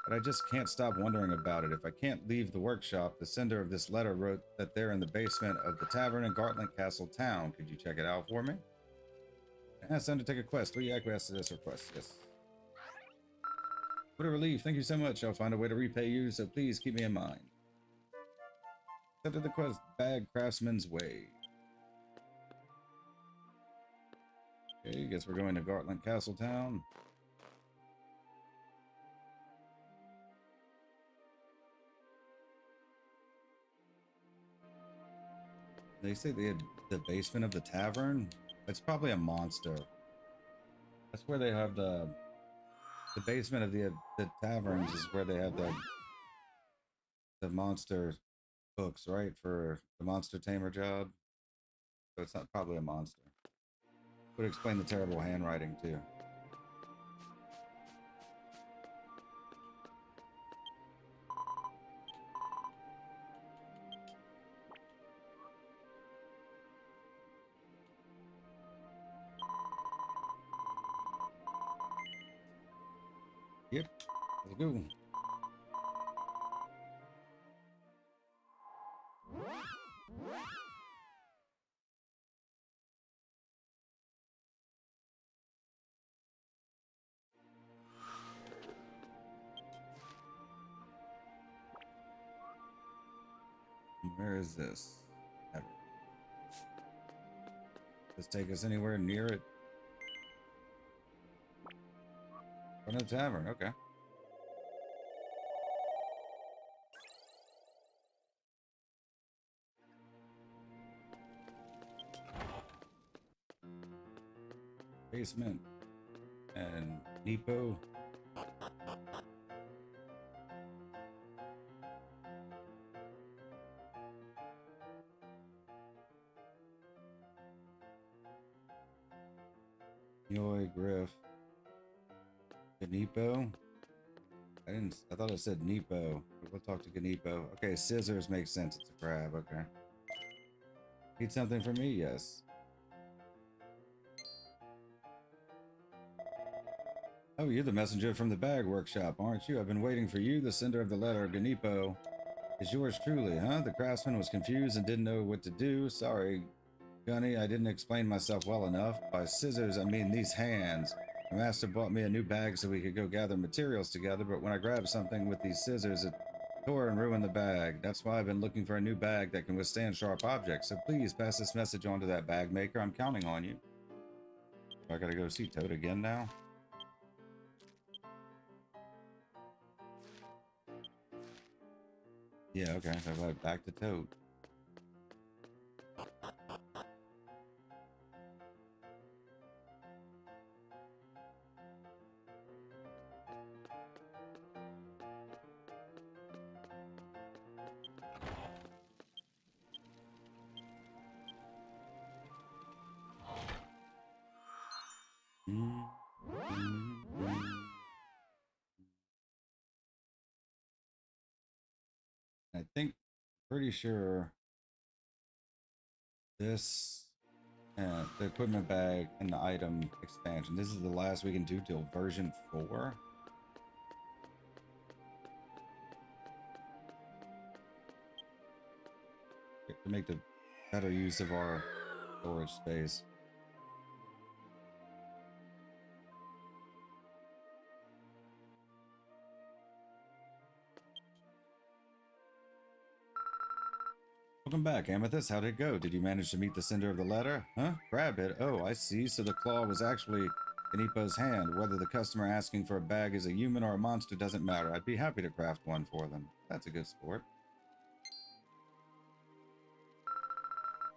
But I just can't stop wondering about it. If I can't leave the workshop, the sender of this letter wrote that they're in the basement of the tavern in Gartland Castletown. Could you check it out for me? Ask them to take a quest. Will you acquiesce to this request? Yes. What a relief. Thank you so much. I'll find a way to repay you, so please keep me in mind. Accepted the quest. Bag Craftsman's Way. Okay, guess we're going to Gartland Castletown. They say they had the basement of the tavern. It's probably a monster. That's where they have the basement of the taverns is where they have the monster books, right? For the monster tamer job. So it's not probably a monster. Would explain the terrible handwriting too. Yep, let's go. Where is this? Does take us anywhere near it? Front of the tavern, okay. Basement and Nepo. Yoy, Griff. Gnepo. I thought it said Nepo. We'll talk to Gnepo. Okay, scissors makes sense. It's a crab, okay. Need something from me? Yes. Oh, you're the messenger from the bag workshop, aren't you? I've been waiting for you, the sender of the letter, Gnepo. It's yours truly, huh? The craftsman was confused and didn't know what to do. Sorry, Gunny, I didn't explain myself well enough. By scissors, I mean these hands. My master bought me a new bag so we could go gather materials together, but when I grabbed something with these scissors, it tore and ruined the bag. That's why I've been looking for a new bag that can withstand sharp objects. So please pass this message on to that bag maker. I'm counting on you. I gotta go see Toad again now. Yeah, okay, so back to Toad. I think, pretty sure this, the equipment bag and the item expansion, this is the last we can do till version 4. To make the better use of our storage space. Welcome back, Amethyst. How'd it go? Did you manage to meet the sender of the letter? Huh? Grab it. Oh, I see. So the claw was actually in Ipo's hand. Whether the customer asking for a bag is a human or a monster doesn't matter. I'd be happy to craft one for them. That's a good sport.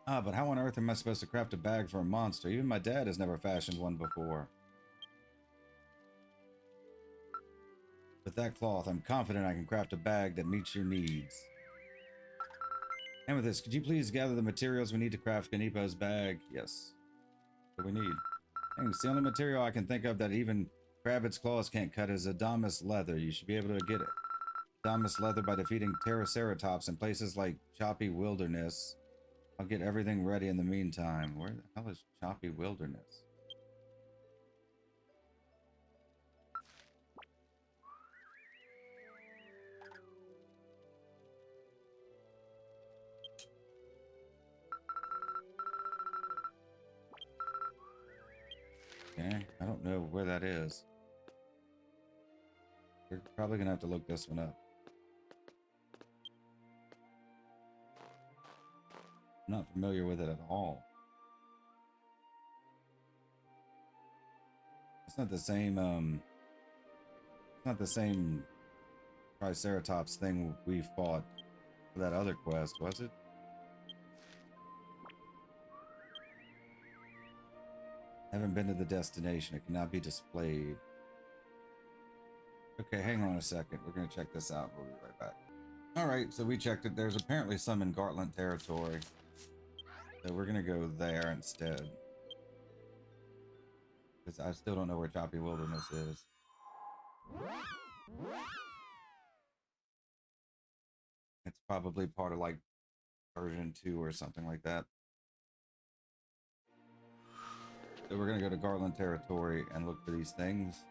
Ah, but how on earth am I supposed to craft a bag for a monster? Even my dad has never fashioned one before. With that cloth, I'm confident I can craft a bag that meets your needs. Amethyst, could you please gather the materials we need to craft Genipo's bag? Yes. What do we need? Thanks. The only material I can think of that even Rabbit's claws can't cut is Adamus leather. You should be able to get it. Adamus leather by defeating Triceratops in places like Choppy Wilderness. I'll get everything ready in the meantime. Where the hell is Choppy Wilderness? Okay, I don't know where that is. We're probably gonna have to look this one up. I'm not familiar with it at all. It's not the same, it's not the same Triceratops thing we fought for that other quest, was it? Haven't been to the destination. It cannot be displayed. Okay, hang on a second. We're going to check this out. We'll be right back. All right, so we checked it. There's apparently some in Gartland territory. So we're going to go there instead. Because I still don't know where Choppy Wilderness is. It's probably part of like version 2 or something like that. So we're going to go to Gartland territory and look for these things.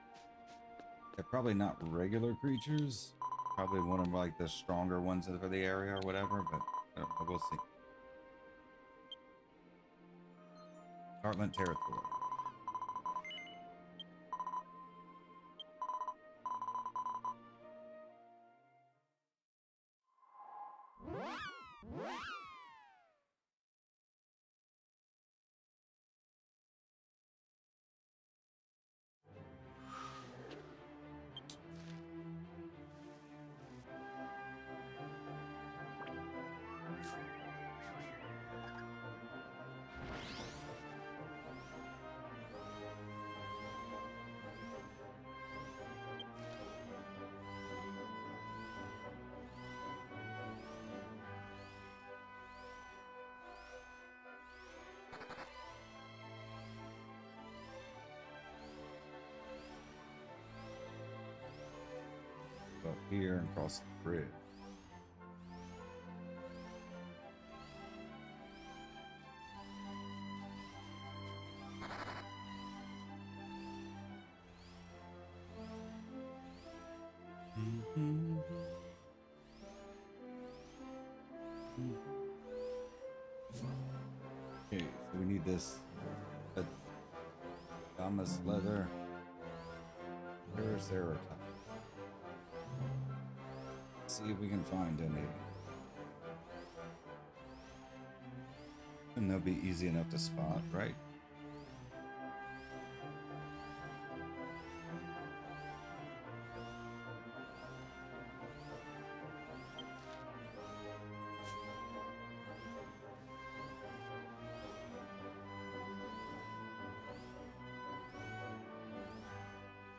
They're probably not regular creatures. Probably one of like the stronger ones for the area or whatever, but I don't know, we'll see. Gartland territory. Up here and cross the bridge. We need this Thomas leather. Triceratops. See if we can find any. And they'll be easy enough to spot, right?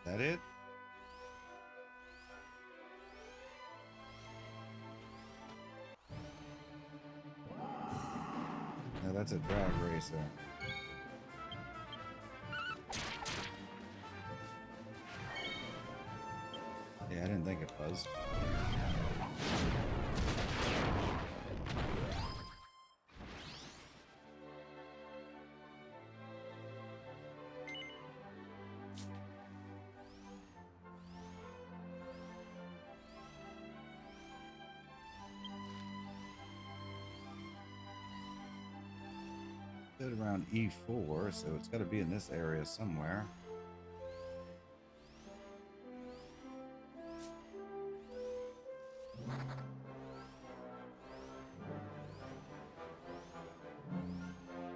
Is that it? No, that's a drag racer. Yeah, I didn't think it was. It's around E4, so it's got to be in this area somewhere.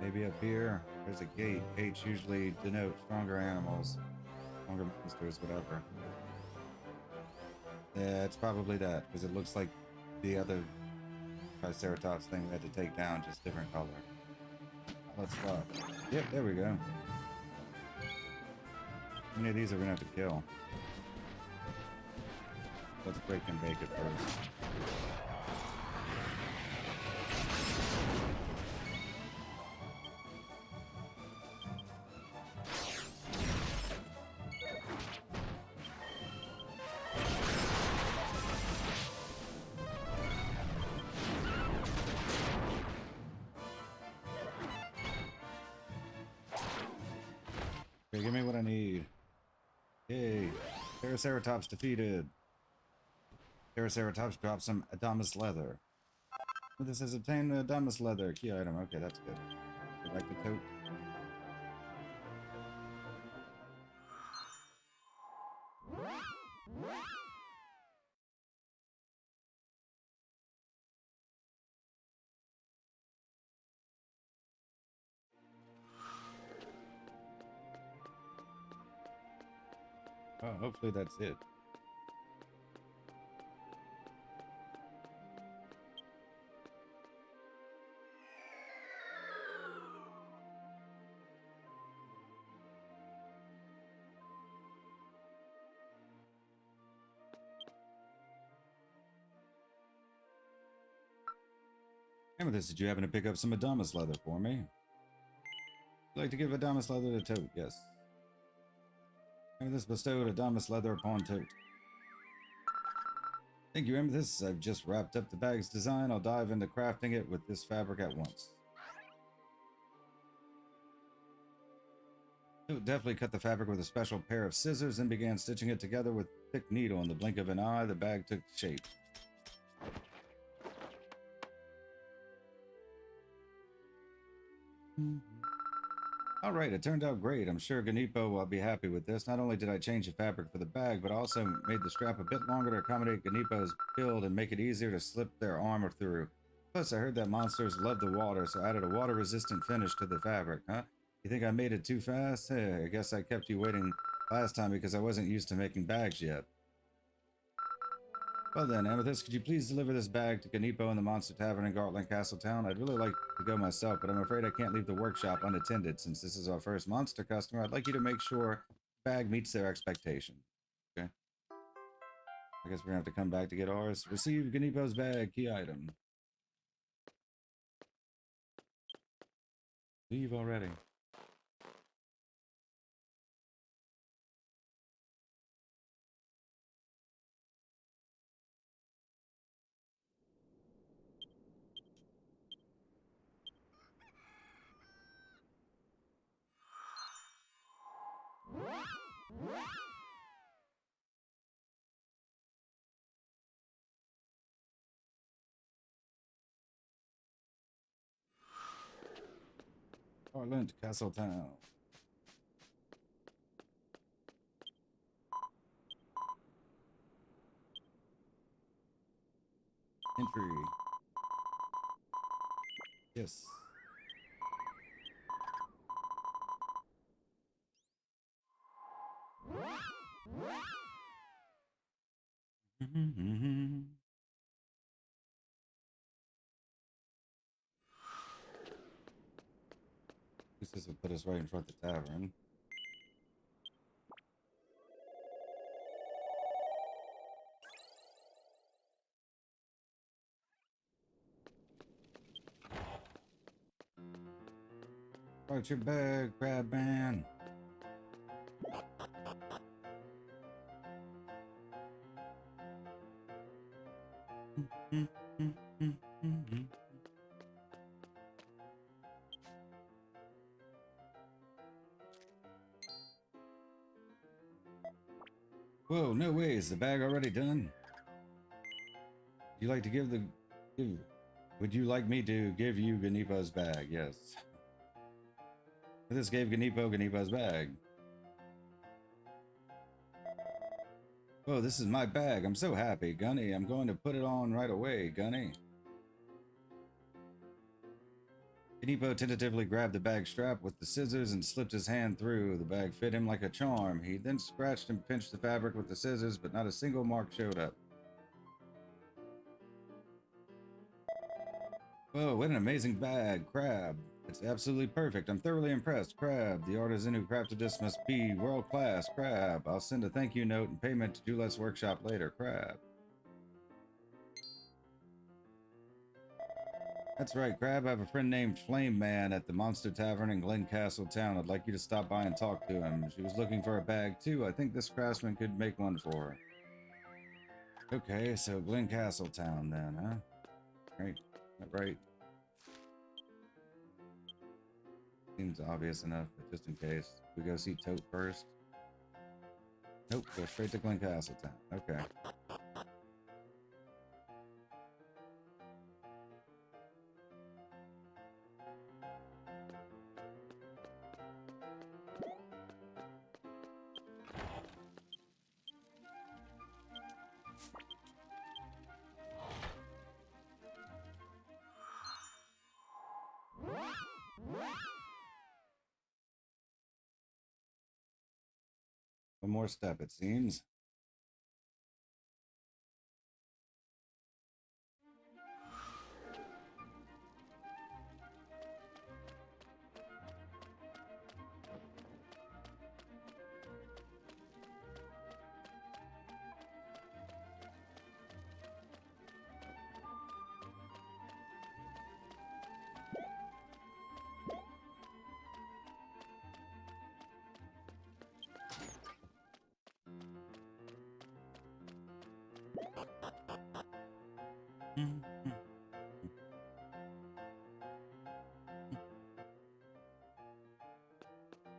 Maybe up here. There's a gate. Gates usually denote stronger animals, stronger monsters, whatever. Yeah, it's probably that, because it looks like the other Triceratops thing we had to take down, just different color. Let's stop. Yep, there we go. How many of these are we gonna have to kill? Let's break and bake it first. Okay, give me what I need. Yay. Triceratops defeated. Triceratops dropped some Adamus leather. This has obtained Adamus leather. Key item. Okay, that's good. You like the tote? Oh, hopefully that's it. Amethyst, did you happen to pick up some Adamus leather for me? I'd like to give Adamus leather to Tote, yes. Amethyst bestowed Adamus leather upon Tote. Thank you, Amethyst. I've just wrapped up the bag's design. I'll dive into crafting it with this fabric at once. Tote deftly cut the fabric with a special pair of scissors and began stitching it together with a thick needle. In the blink of an eye, the bag took shape. Alright, it turned out great. I'm sure Ganipo will be happy with this. Not only did I change the fabric for the bag, but also made the strap a bit longer to accommodate Ganipo's build and make it easier to slip their armor through. Plus, I heard that monsters love the water, so I added a water-resistant finish to the fabric, huh? You think I made it too fast? Hey, I guess I kept you waiting last time because I wasn't used to making bags yet. Well then, Amethyst, could you please deliver this bag to Ganipo in the Monster Tavern in Gartland Castle Town? I'd really like to go myself, but I'm afraid I can't leave the workshop unattended. Since this is our first monster customer, I'd like you to make sure the bag meets their expectation. Okay. I guess we're gonna have to come back to get ours. Receive Ganipo's bag, key item. Leave already. Arlent Castletown. Entry. Yes. This will put us right in front of the tavern. Right your bag, crab man. Whoa, no way, is the bag already done? Would you like to would you like me to give you Ganipo's bag? Yes. This gave Ganipo's bag. Oh, this is my bag. I'm so happy, Gunny. I'm going to put it on right away, Gunny. Ganipo tentatively grabbed the bag strap with the scissors and slipped his hand through. The bag fit him like a charm. He then scratched and pinched the fabric with the scissors, but not a single mark showed up. Whoa, what an amazing bag, Crab. It's absolutely perfect. I'm thoroughly impressed, Crab. The artisan who crafted this must be world class, Crab. I'll send a thank you note and payment to Juliet's workshop later, Crab. That's right, Crab. I have a friend named Flame Man at the Monster Tavern in Glencastle Town. I'd like you to stop by and talk to him. She was looking for a bag too. I think this craftsman could make one for her. Okay, so Glencastle Town then, huh? Right, right. Seems obvious enough, but just in case. We go see Tote first. Nope, go straight to Glencastle Town. Okay. One more step, it seems.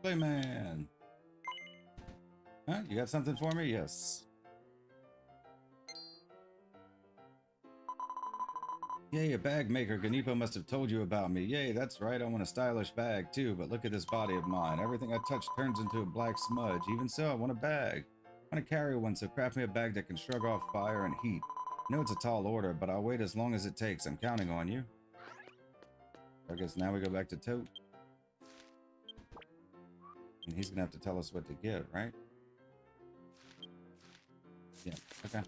Playman! Huh? You got something for me? Yes. Yay, a bag maker. Ganipo must have told you about me. Yay, that's right. I want a stylish bag too, but look at this body of mine. Everything I touch turns into a black smudge. Even so, I want a bag. I want to carry one, so craft me a bag that can shrug off fire and heat. I know it's a tall order, but I'll wait as long as it takes. I'm counting on you. I guess now we go back to Tote. And he's gonna have to tell us what to give, right? Yeah, okay.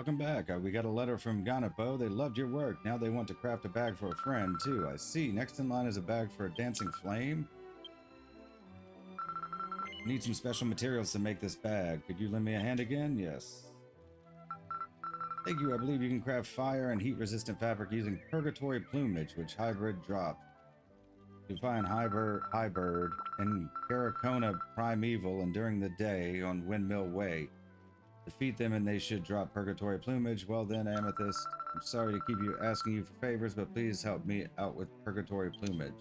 Welcome back. We got a letter from Ganapo. They loved your work. Now they want to craft a bag for a friend, too. I see. Next in line is a bag for a dancing flame. Need some special materials to make this bag. Could you lend me a hand again? Yes. Thank you. I believe you can craft fire and heat-resistant fabric using Purgatory Plumage, which Hybrid dropped. You find Hybrid in Caracona Primeval and during the day on Windmill Way. Defeat them and they should drop Purgatory Plumage. Well then, Amethyst, I'm sorry to keep you asking you for favors, but please help me out with Purgatory Plumage.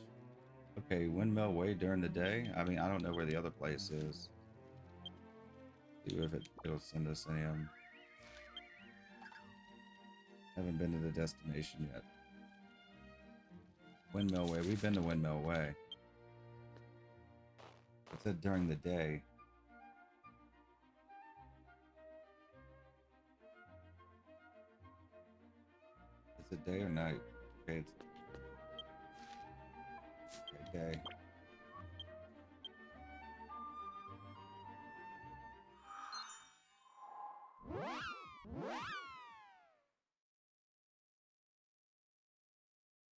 Okay, Windmill Way during the day? I mean, I don't know where the other place is. See if it'll send us any of them. Haven't been to the destination yet. Windmill Way. We've been to Windmill Way. It said during the day. Is it day or night? Okay, it's day.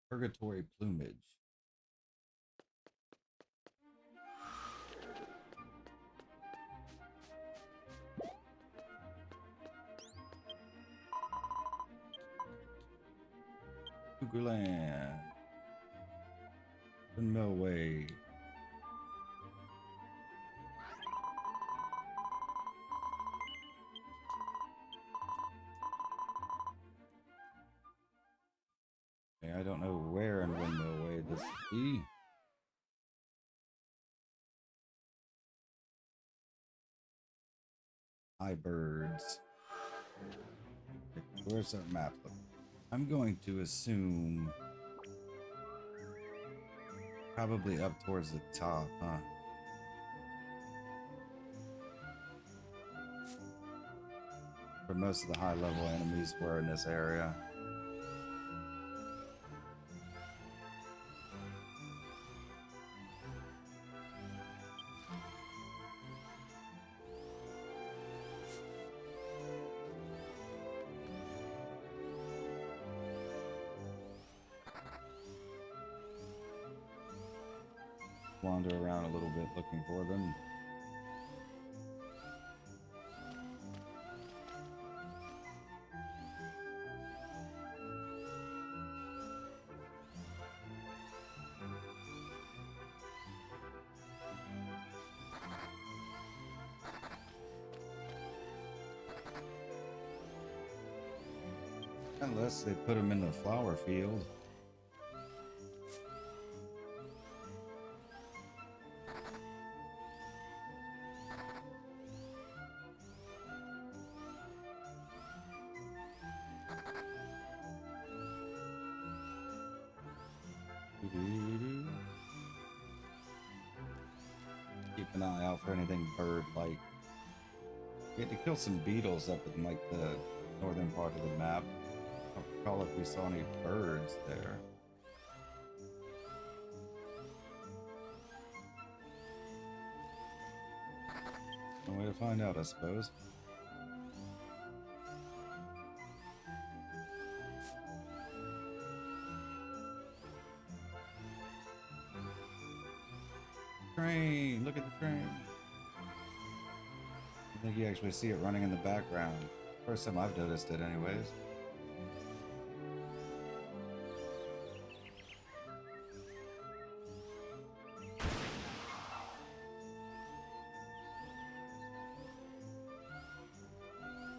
Purgatory Plumage. Kuguland. Windmill Way. I don't know where in Windmill Way this be. Hi, birds. Where's our map? I'm going to assume probably up towards the top, huh? Where most of the high-level enemies were in this area. Wander around a little bit looking for them. Unless they put them in the flower field. Keep an eye out for anything bird-like. We had to kill some beetles up in like the northern part of the map. I don't recall if we saw any birds there. No way to find out, I suppose. Train! Look at the train! I think you actually see it running in the background. First time I've noticed it anyways.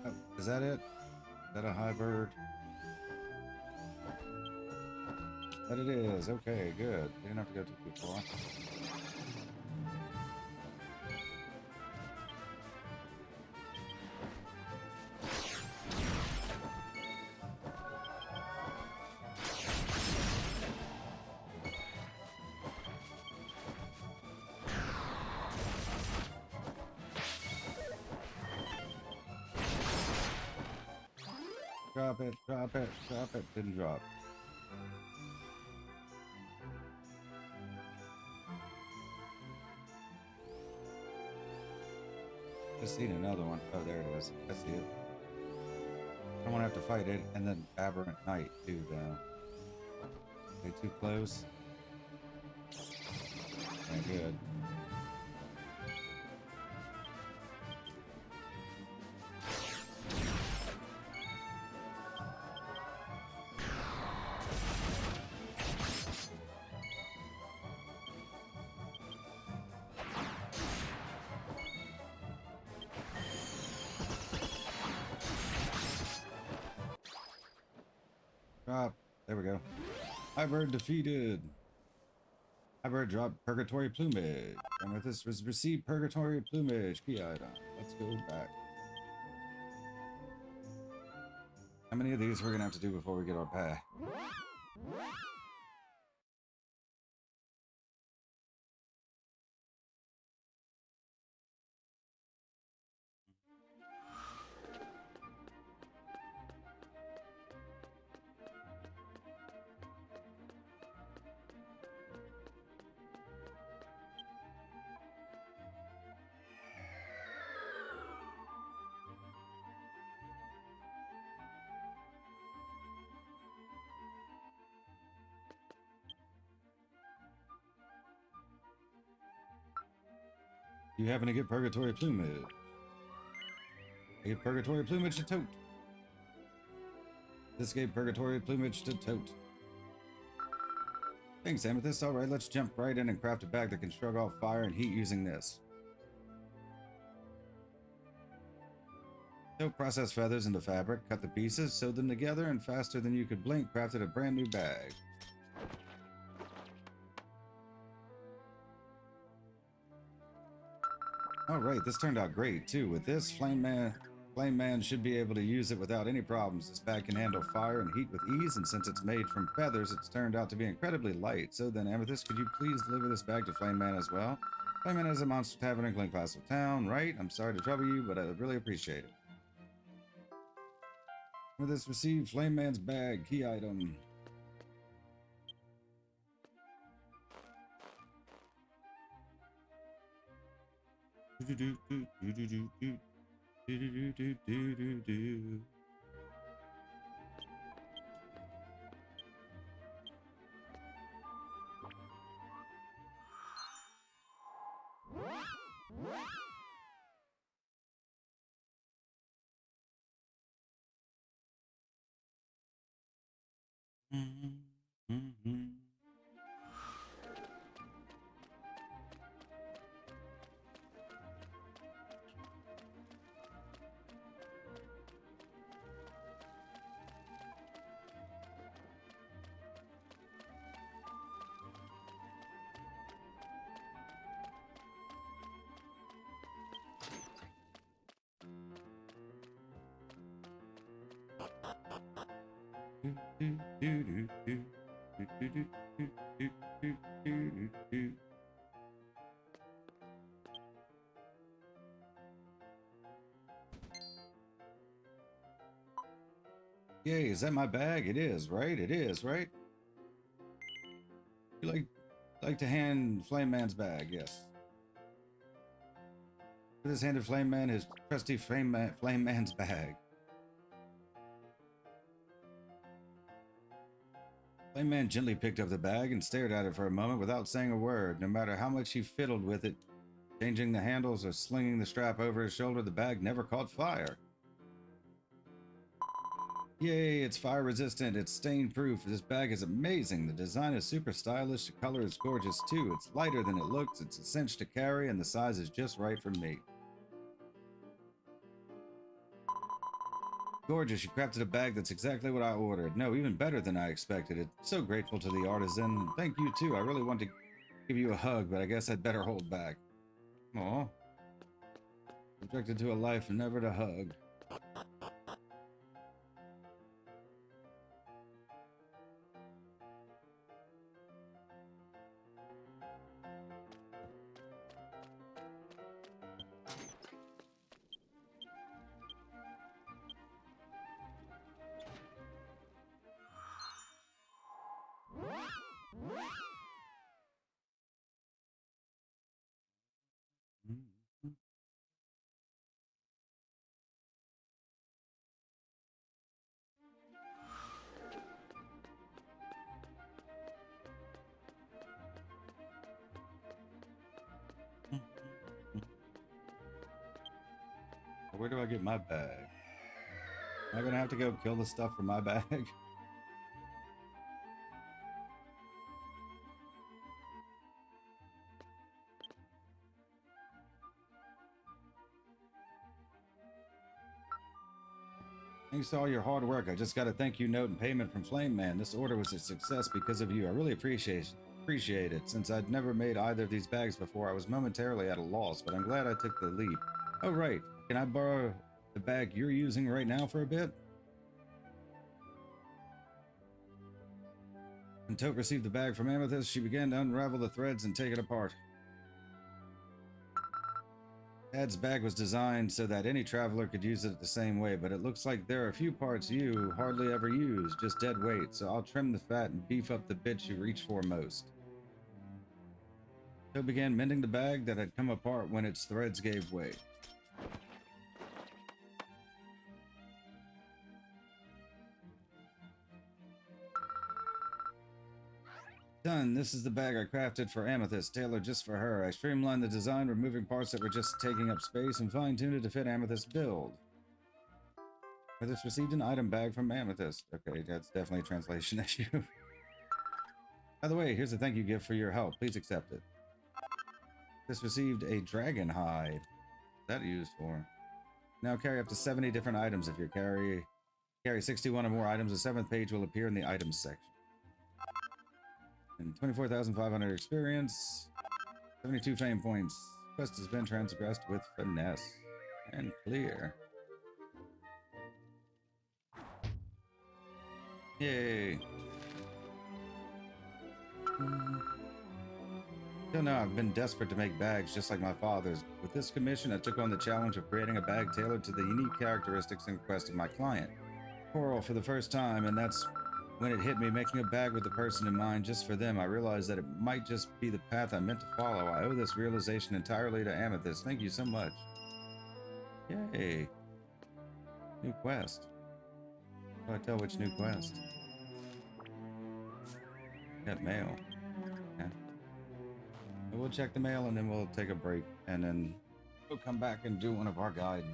Oh, is that it? Is that a high bird? That it is. Okay, good. Didn't have to go too far. Drop it, drop it, drop it. Didn't drop. Just seen another one. Oh, there it is. I see it. don't want to have to fight it and then Aberrant Knight too, though. They too close? Yeah, good. Drop. There we go. Hybrid defeated. Hybrid dropped Purgatory Plumage. And with this was received Purgatory Plumage key item. Let's go back. How many of these we're gonna have to do before we get our pack? You happen to get Purgatory Plumage. I get Purgatory Plumage to tote. This gave Purgatory Plumage to tote. Thanks, Amethyst. Alright, let's jump right in and craft a bag that can shrug off fire and heat using this. So process feathers into fabric, cut the pieces, sew them together, and faster than you could blink, crafted a brand new bag. Alright, this turned out great too. With this, Flame Man should be able to use it without any problems. This bag can handle fire and heat with ease, and since it's made from feathers, it's turned out to be incredibly light. So then, Amethyst, could you please deliver this bag to Flame Man as well? Flame Man is a monster tavern in Glen Castle Town, right? I'm sorry to trouble you, but I really appreciate it. Amethyst received Flame Man's bag, key item. Yay, is that my bag? It is, right? It is, right? You like to hand Flame Man's bag, yes. With his handed Flame Man his trusty Flame Man's bag. Flame Man gently picked up the bag and stared at it for a moment without saying a word. No matter how much he fiddled with it, changing the handles or slinging the strap over his shoulder, the bag never caught fire. Yay, it's fire resistant, it's stain proof. This bag is amazing. The design is super stylish, the color is gorgeous too. It's lighter than it looks, it's a cinch to carry, and the size is just right for me. Gorgeous, you crafted a bag that's exactly what I ordered. No, even better than I expected. It's so grateful to the artisan. Thank you too. I really want to give you a hug, but I guess I'd better hold back. Aw. Subjected to a life never to hug. Where do I get my bag? Am I gonna have to go kill the stuff for my bag? Thanks to all your hard work. I just got a thank you note and payment from Flame Man. This order was a success because of you. I really appreciate it. Since I'd never made either of these bags before, I was momentarily at a loss, but I'm glad I took the leap. Oh, right. Can I borrow the bag you're using right now for a bit? When Tote received the bag from Amethyst, she began to unravel the threads and take it apart. Dad's bag was designed so that any traveler could use it the same way, but it looks like there are a few parts you hardly ever use, just dead weight, so I'll trim the fat and beef up the bits you reach for most. Tote began mending the bag that had come apart when its threads gave way. Done. This is the bag I crafted for Amethyst, tailored just for her. I streamlined the design, removing parts that were just taking up space, and fine-tuned it to fit Amethyst's build. Amethyst received an item bag from Amethyst. Okay, that's definitely a translation issue. By the way, here's a thank you gift for your help. Please accept it. This received a dragon hide. What's that used for? Now carry up to 70 different items. If you carry 61 or more items, the 7th page will appear in the items section. And 24,500 experience, 72 fame points. Quest has been transgressed with finesse. And clear. Yay. Till now, I've been desperate to make bags just like my father's. With this commission, I took on the challenge of creating a bag tailored to the unique characteristics and quest of my client. Coral for the first time, and that's when it hit me, making a bag with the person in mind just for them. I realized that it might just be the path I meant to follow. I owe this realization entirely to Amethyst. Thank you so much. Yay. New quest. How do I tell which new quest? Got mail. Okay. We'll check the mail and then we'll take a break. And then we'll come back and do one of our guidance.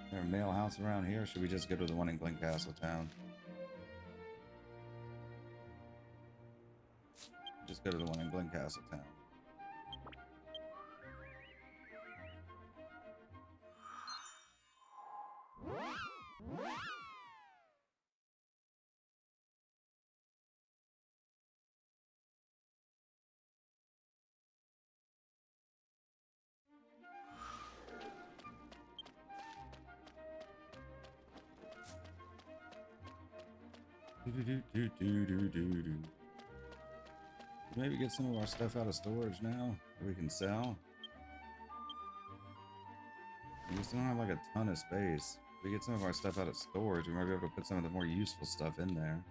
Is there a mail house around here? Or should we just go to the one in Glencastle Town? Just go to the one in Glencastle Town. Maybe get some of our stuff out of storage now that we can sell. We still don't have like a ton of space. If we get some of our stuff out of storage, we might be able to put some of the more useful stuff in there.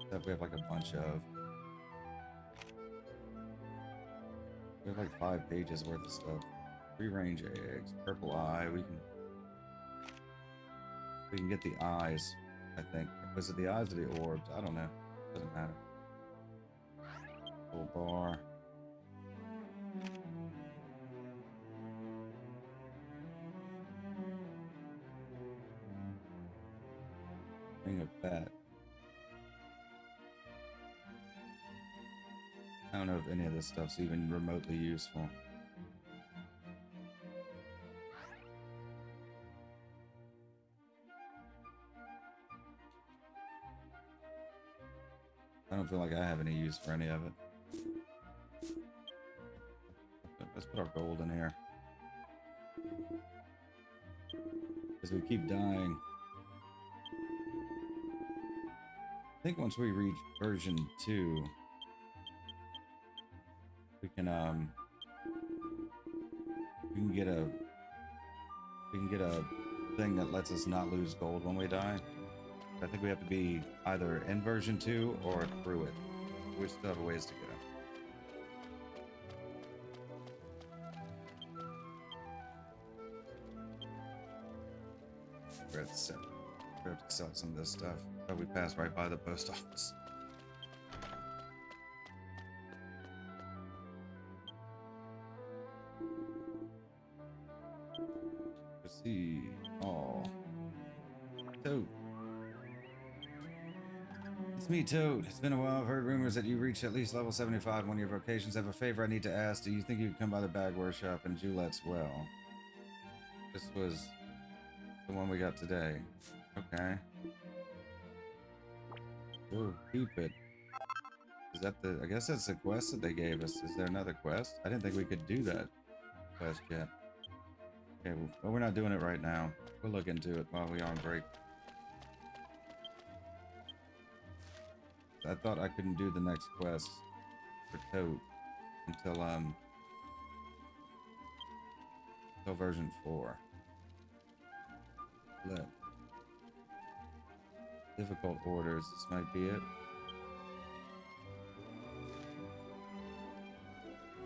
Stuff we have like a bunch of. We have like 5 pages worth of stuff. Free range eggs, purple eye. We can get the eyes. I think was it the eyes or the orbs? I don't know. Doesn't matter. Full bar. Ring of bat. I don't know if any of this stuff's even remotely useful. I don't feel like I have any use for any of it. Let's put our gold in here. Because we keep dying. I think once we reach version 2, we can get a thing that lets us not lose gold when we die. I think we have to be either in version 2 or through it. We still have a ways to go. We have to sell some of this stuff. But we passed right by the post office. Let's see. Oh. Toad. It's me, Toad. It's been a while. I've heard rumors that you reached at least level 75 in one of your vocations. I have a favor I need to ask. Do you think you could come by the bag workshop in Joulette's well? This was the one we got today. Okay. Ooh, Cupid. Is that the... I guess that's the quest that they gave us. Is there another quest? I didn't think we could do that quest yet. Okay, well, we're not doing it right now. We'll look into it while we're on break. I thought I couldn't do the next quest for Toad until version 4. Let difficult orders. This might be it.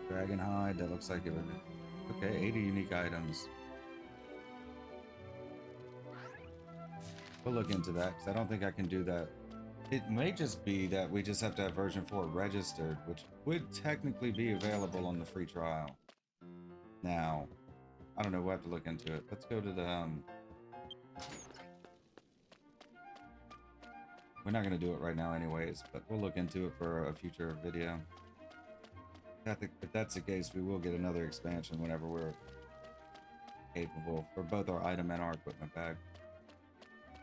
Dragon hide. That looks like it would be. Okay, 80 unique items. We'll look into that because I don't think I can do that. It may just be that we just have to have version 4 registered, which would technically be available on the free trial. Now, I don't know, we'll have to look into it. Let's go to the, we're not going to do it right now anyways, but we'll look into it for a future video. If that's the case, we will get another expansion whenever we're capable for both our item and our equipment bag.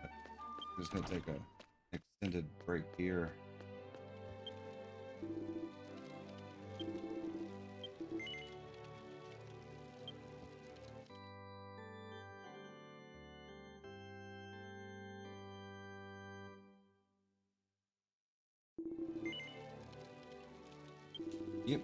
But I'm just going to take a extended break here. Yep.